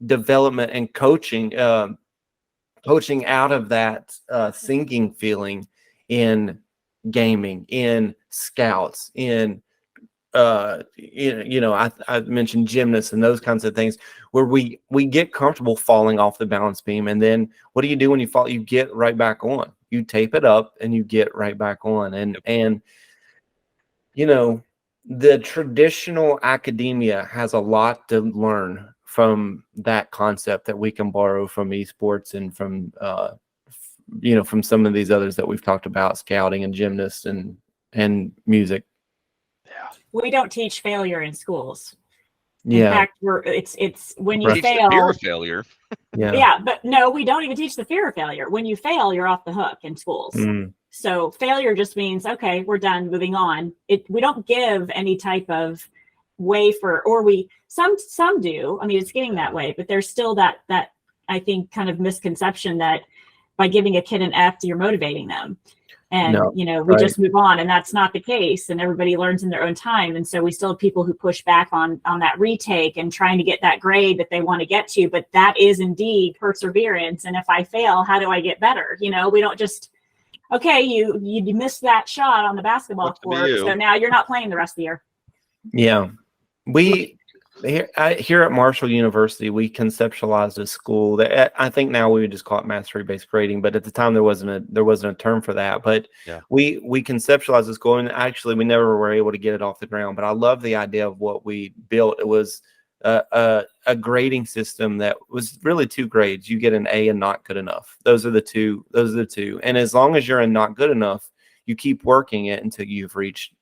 development and coaching out of that sinking feeling in gaming, in scouts, in I mentioned gymnasts and those kinds of things, where we get comfortable falling off the balance beam, and then what do you do when you fall? You get right back on. You tape it up and you get right back on. And the traditional academia has a lot to learn from that concept that we can borrow from esports and from from some of these others that we've talked about, scouting and gymnasts and music. We don't teach failure in schools. Yeah. In fact, it's when you fail. Fear of failure. Yeah, but no, we don't even teach the fear of failure. When you fail, you're off the hook in schools. So failure just means, okay, we're done, moving on. We don't give any type of way for, or some do. I mean, it's getting that way, but there's still that I think kind of misconception that by giving a kid an F, you're motivating them. And, we just move on, and that's not the case. And everybody learns in their own time. And so we still have people who push back on that retake and trying to get that grade that they want to get to. But that is indeed perseverance. And if I fail, how do I get better? We don't just, okay, you missed that shot on the basketball court, so now you're not playing the rest of the year. Yeah. Here at Marshall University, we conceptualized a school that I think now we would just call it mastery-based grading, but at the time there wasn't a term for that. But we conceptualized the school, and actually we never were able to get it off the ground. But I love the idea of what we built. It was a grading system that was really 2 grades. You get an A and not good enough. Those are the two. And as long as you're in not good enough, you keep working it until you've reached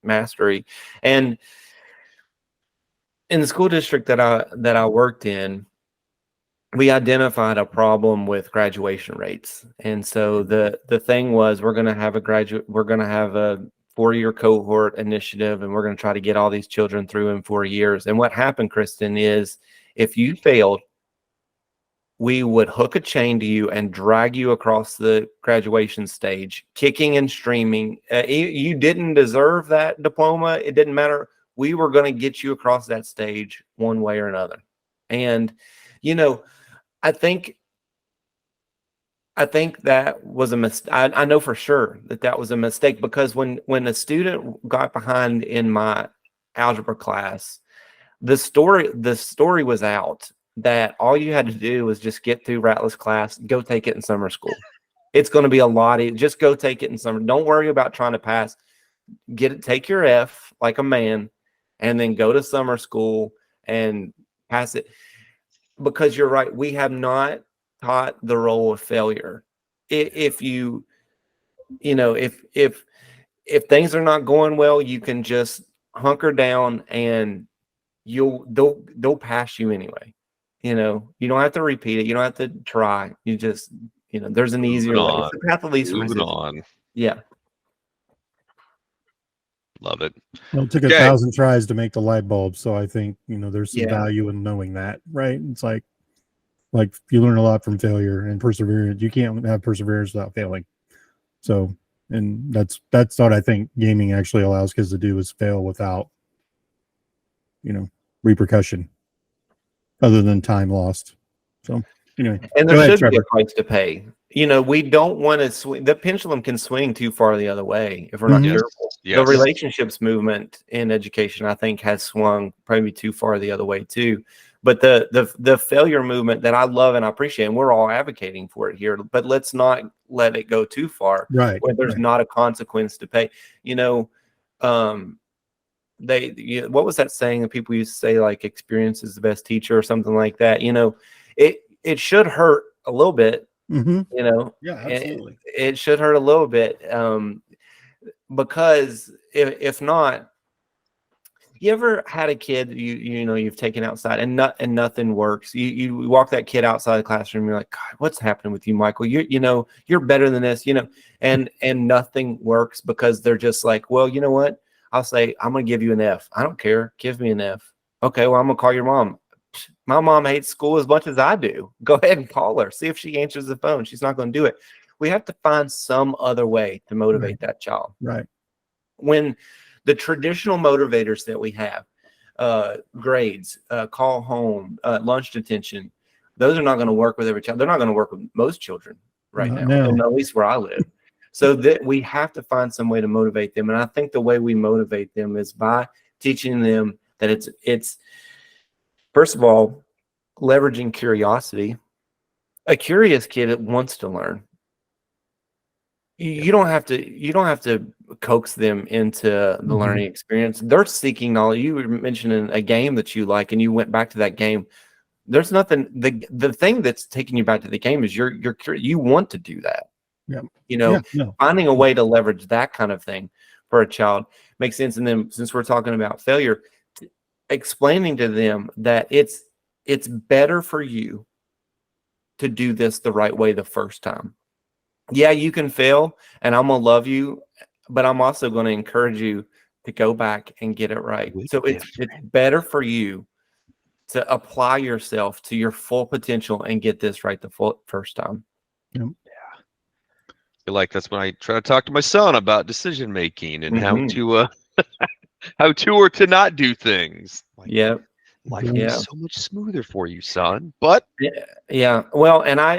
mastery. And in the school district that I worked in, we identified a problem with graduation rates. And so the thing was, we're going to have a 4-year cohort initiative, and we're going to try to get all these children through in 4 years. And what happened, Kristen, is if you failed, we would hook a chain to you and drag you across the graduation stage, kicking and screaming. You didn't deserve that diploma. It didn't matter. We were going to get you across that stage one way or another. And, I think that was a mistake. I know for sure that was a mistake, because when a student got behind in my algebra class, the story was out that all you had to do was just get through Ratliff's class, go take it in summer school. It's going to be a lot. Just go take it in summer. Don't worry about trying to pass. Take your F like a man, and then go to summer school and pass it. Because you're right, we have not taught the role of failure. If things are not going well, you can just hunker down and they'll pass you anyway. You don't have to repeat it. You don't have to try. You just, there's an easier way. It's the path of least resistance. Moving on. Yeah. Love it. Well, it took 1,000 tries to make the light bulb, so I think there's some value in knowing that, right? It's like you learn a lot from failure and perseverance. You can't have perseverance without failing. So, and that's what I think gaming actually allows kids to do, is fail without repercussion, other than time lost. So anyway, and there should be a price to pay. We don't want to swing. The pendulum can swing too far the other way if we're not careful. Yes. The relationships movement in education, I think, has swung probably too far the other way too. But the failure movement that I love and I appreciate, and we're all advocating for it here, but let's not let it go too far. Right. Where there's not a consequence to pay. What was that saying that people used to say, like, experience is the best teacher or something like that? It should hurt a little bit. Mm-hmm. Yeah, absolutely. It should hurt a little bit, because if not, you ever had a kid you've taken outside and nothing works? You walk that kid outside the classroom, you're like, God, what's happening with you, Michael? You're better than this, and nothing works, because they're just like, well, you know what? I'll say, I'm gonna give you an F. I don't care. Give me an F. Okay, well, I'm gonna call your mom. My mom hates school as much as I do. Go ahead and call her. See if she answers the phone. She's not going to do it. We have to find some other way to motivate that child. Right. When the traditional motivators that we have, grades, call home, lunch detention, those are not going to work with every child. They're not going to work with most children right now, and at least where I live. So that we have to find some way to motivate them. And I think the way we motivate them is by teaching them that it's first of all, leveraging curiosity. A curious kid wants to learn. You don't have to coax them into the learning experience. They're seeking knowledge. You were mentioning a game that you like, and you went back to that game. There's nothing. The thing that's taking you back to the game is you want to do that. Yeah. Finding a way to leverage that kind of thing for a child makes sense. And then, since we're talking about failure, explaining to them that it's better for you to do this the right way the first time. Yeah, you can fail, and I'm gonna love you, but I'm also going to encourage you to go back and get it right. Way So it's better for you to apply yourself to your full potential and get this right the first time. Yep. I feel like that's when I try to talk to my son about decision making and how to how to or to not do things. Like, life will be so much smoother for you, son. But yeah. Well, and I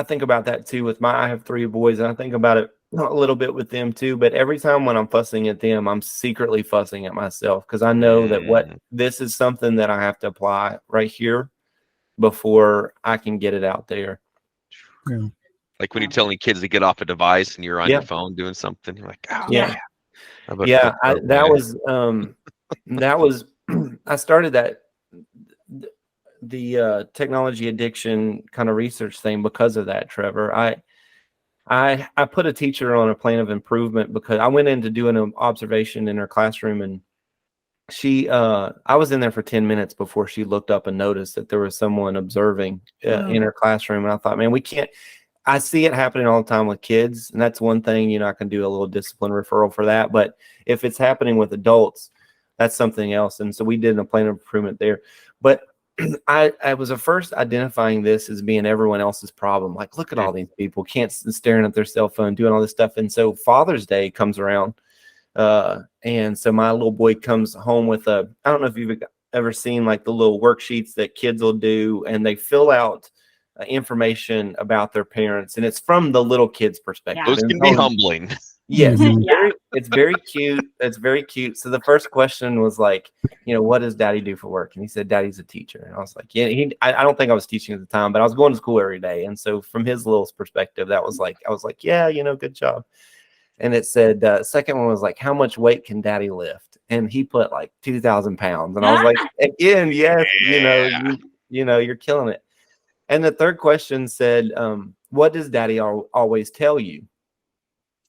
think about that too with I have 3 boys, and I think about it a little bit with them too. But every time when I'm fussing at them, I'm secretly fussing at myself, because I know that this is something that I have to apply right here before I can get it out there. Yeah. Like when you're telling kids to get off a device and you're on your phone doing something, you're like, oh, that was I started the technology addiction kind of research thing because of that, Trevor. I put a teacher on a plan of improvement because I went in to do an observation in her classroom, and she I was in there for 10 minutes before she looked up and noticed that there was someone observing in her classroom. And I thought, man, we can't. I see it happening all the time with kids, and that's one thing, I can do a little discipline referral for that. But if it's happening with adults, that's something else. And so we did a plan of improvement there. But I was at first identifying this as being everyone else's problem. Like, look at all these people staring at their cell phone, doing all this stuff. And so Father's Day comes around. And so my little boy comes home with I don't know if you've ever seen like the little worksheets that kids will do, and they fill out information about their parents, and it's from the little kid's perspective. Those can be humbling. Yes, it's very cute. It's very cute. So the first question was like, what does Daddy do for work? And he said, Daddy's a teacher. And I was like, I don't think I was teaching at the time, but I was going to school every day. And so from his little perspective, I was like, good job. And it said, second one was like, how much weight can Daddy lift? And he put like 2,000 pounds. And I was like, again, yes, you're killing it. And the third question said, what does Daddy always tell you?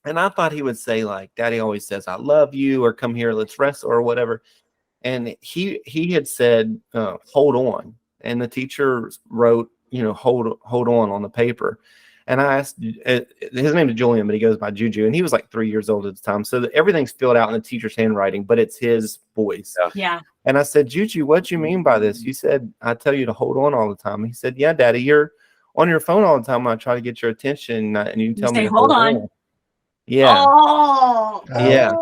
And I thought he would say like, Daddy always says, I love you, or come here, let's wrestle, or whatever. And he had said, hold on. And the teacher wrote, hold on the paper. And I asked, his name is Julian, but he goes by Juju. And he was like 3 years old at the time. So everything's filled out in the teacher's handwriting, but it's his voice. Yeah. And I said, Juju, what do you mean by this? You said, I tell you to hold on all the time. He said, yeah, Daddy, you're on your phone all the time when I try to get your attention. And you tell me to hold on. Yeah. Oh. Yeah.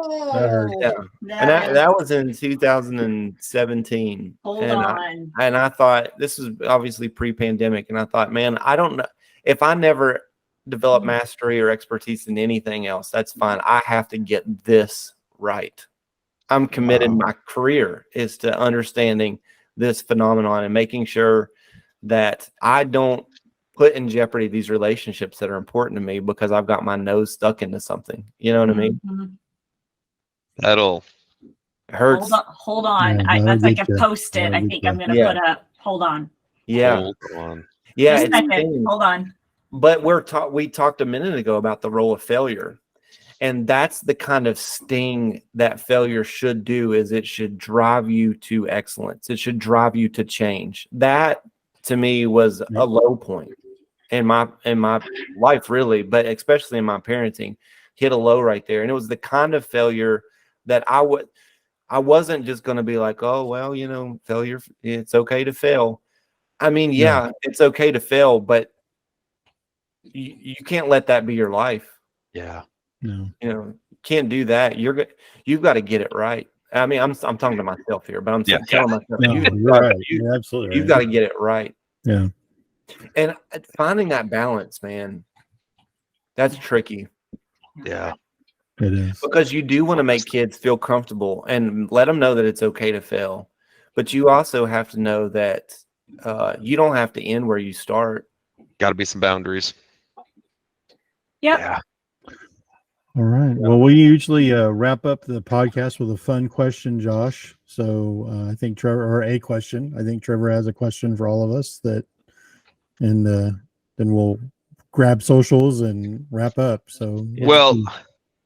Yeah. And that was in 2017. Hold on. And I thought, this was obviously pre-pandemic. And I thought, man, I don't know. If I never develop mastery or expertise in anything else, that's fine. I have to get this right. I'm committed. My career is to understanding this phenomenon and making sure that I don't put in jeopardy these relationships that are important to me because I've got my nose stuck into something. You know what I mean? That'll hurt. Hold on. Yeah, that's like a post-it. I think I'm going to put up. Hold on. Yeah. Hold on. Yeah. Hold on. But we talked a minute ago about the role of failure. And that's the kind of sting that failure should do, is it should drive you to excellence. It should drive you to change. That to me was a low point in my life, really, but especially in my parenting, hit a low right there. And it was the kind of failure that I wasn't just going to be like, oh, well, failure, it's okay to fail. I mean, it's okay to fail, but you can't let that be your life. Yeah. No. You can't do that. You've got to get it right. I mean, I'm talking to myself here, but I'm telling myself, you're absolutely you've got to get it right. Yeah. And finding that balance, man, that's tricky. Yeah. It is. Because you do want to make kids feel comfortable and let them know that it's okay to fail. But you also have to know that you don't have to end where you start. Got to be some boundaries. Yep. Yeah. All right. Well, we usually wrap up the podcast with a fun question, Josh. So I think Trevor has a question for all of us and then we'll grab socials and wrap up. So,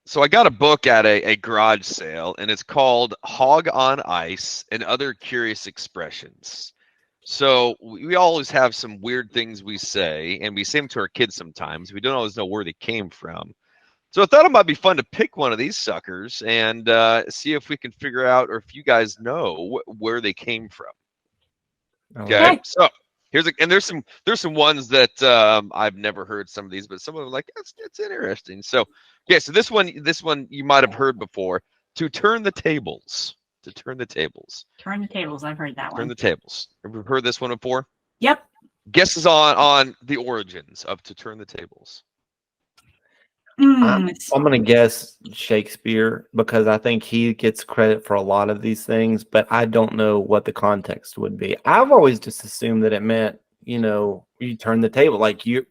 so I got a book at a garage sale, and it's called Hog on Ice and Other Curious Expressions. So we always have some weird things we say, and we say them to our kids sometimes. We don't always know where they came from. So I thought it might be fun to pick one of these suckers and see if we can figure out, or if you guys know where they came from. Okay, so there's some ones that I've never heard some of these, but some of them like it's interesting. So so this one you might have heard before. To turn the tables. To turn the tables. Turn the tables. I've heard that one. Turn the tables. Have you heard this one before? Yep. Guesses on the origins of to turn the tables. I'm going to guess Shakespeare, because I think he gets credit for a lot of these things, but I don't know what the context would be. I've always just assumed that it meant, you turn the table, like you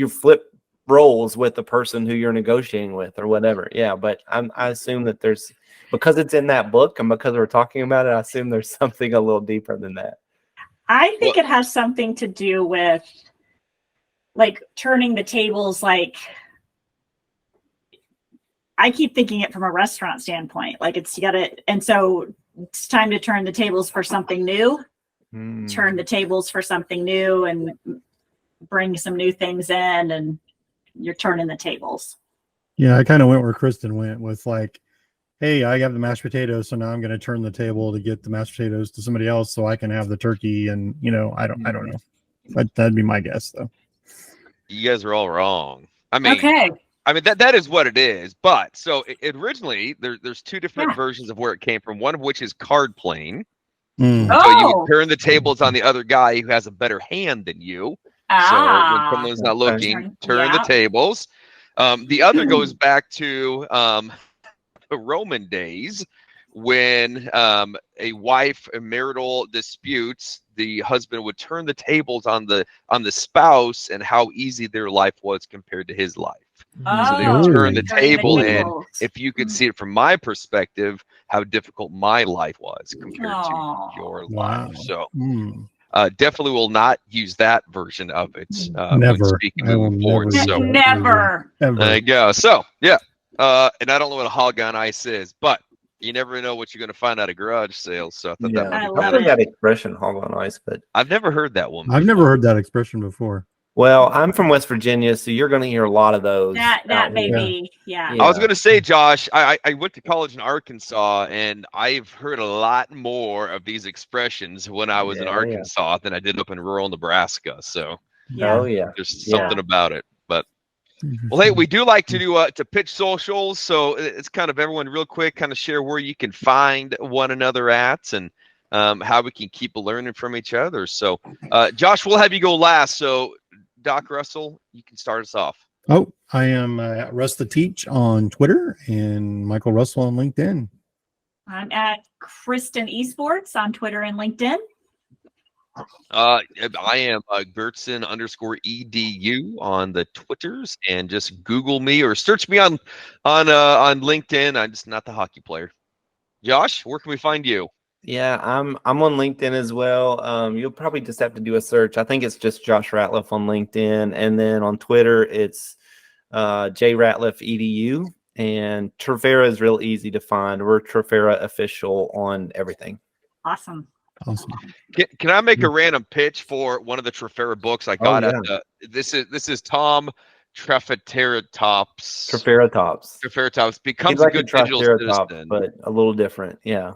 flip roles with the person who you're negotiating with or whatever. Yeah, but I assume that because it's in that book and because we're talking about it, I assume there's something a little deeper than that. I think it has something to do with like turning the tables, like I keep thinking it from a restaurant standpoint, like and so it's time to turn the tables for something new, turn the tables for something new and bring some new things in, and you're turning the tables. Yeah, I kind of went where Kristen went with like, hey, I have the mashed potatoes, so now I'm going to turn the table to get the mashed potatoes to somebody else so I can have the turkey. And, I don't know. That'd be my guess, though. You guys are all wrong. I mean, that is what it is. But so it originally, there's two different versions of where it came from. One of which is card playing. So you would turn the tables on the other guy who has a better hand than you. So when someone's not looking, turn the tables. The other goes back to the Roman days when a wife in marital disputes, the husband would turn the tables on the spouse and how easy their life was compared to his life. So they would turn the table in. If you could see it from my perspective, how difficult my life was compared to your life. So definitely will not use that version of it. Never. When speaking moving forward. So Never. There you go. So and I don't know what a hog on ice is, but you never know what you're going to find out at garage sales. So I thought that I would be love that expression, hog on ice, but I've never heard that one before. I've never heard that expression before. Well, I'm from West Virginia, so you're going to hear a lot of those. That may be, I was going to say, Josh, I went to college in Arkansas, and I've heard a lot more of these expressions when I was in Arkansas than I did up in rural Nebraska. So there's something about it. But well, hey, we do like to do to pitch socials, so it's kind of everyone real quick, kind of share where you can find one another at, and how we can keep learning from each other. So, Josh, we'll have you go last. So, Doc Russell, you can start us off. Oh, I am Russ the Teach on Twitter and Michael Russell on LinkedIn. I'm at Kristen Esports on Twitter and LinkedIn. I am Gertson_edu on the Twitters, and just Google me or search me on LinkedIn. I'm just not the hockey player. Josh, where can we find you? Yeah, I'm on LinkedIn as well. You'll probably just have to do a search. I think it's just Josh Ratliff on LinkedIn, and then on Twitter it's JRatliffEDU, and Trafera is real easy to find. We're Trafera official on everything. Awesome. Can I make a random pitch for one of the Trafera books I got? This is Tom Traferatops. Traferatops becomes like a good digital citizen, but a little different. Yeah.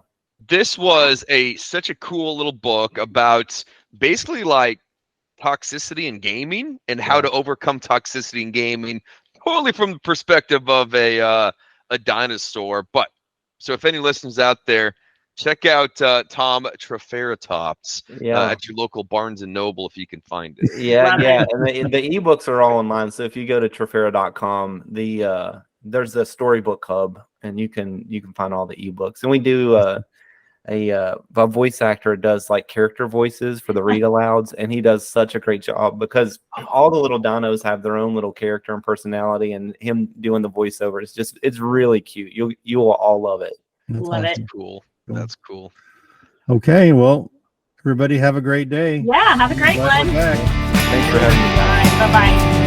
This was such a cool little book about basically like toxicity in gaming and how to overcome toxicity in gaming, totally from the perspective of a dinosaur. But so if any listeners out there, check out Tom Traferatops at your local Barnes and Noble if you can find it. And the ebooks are all online. So if you go to Trafera.com, there's a storybook hub, and you can find all the ebooks. And we do a voice actor does like character voices for the read alouds, and he does such a great job because all the little dinos have their own little character and personality, and him doing the voiceover it's really cute. You will all love it. Love it. Cool. That's cool. Okay, well, everybody have a great day. Yeah, have a great one. Thanks for having me. All right, bye-bye.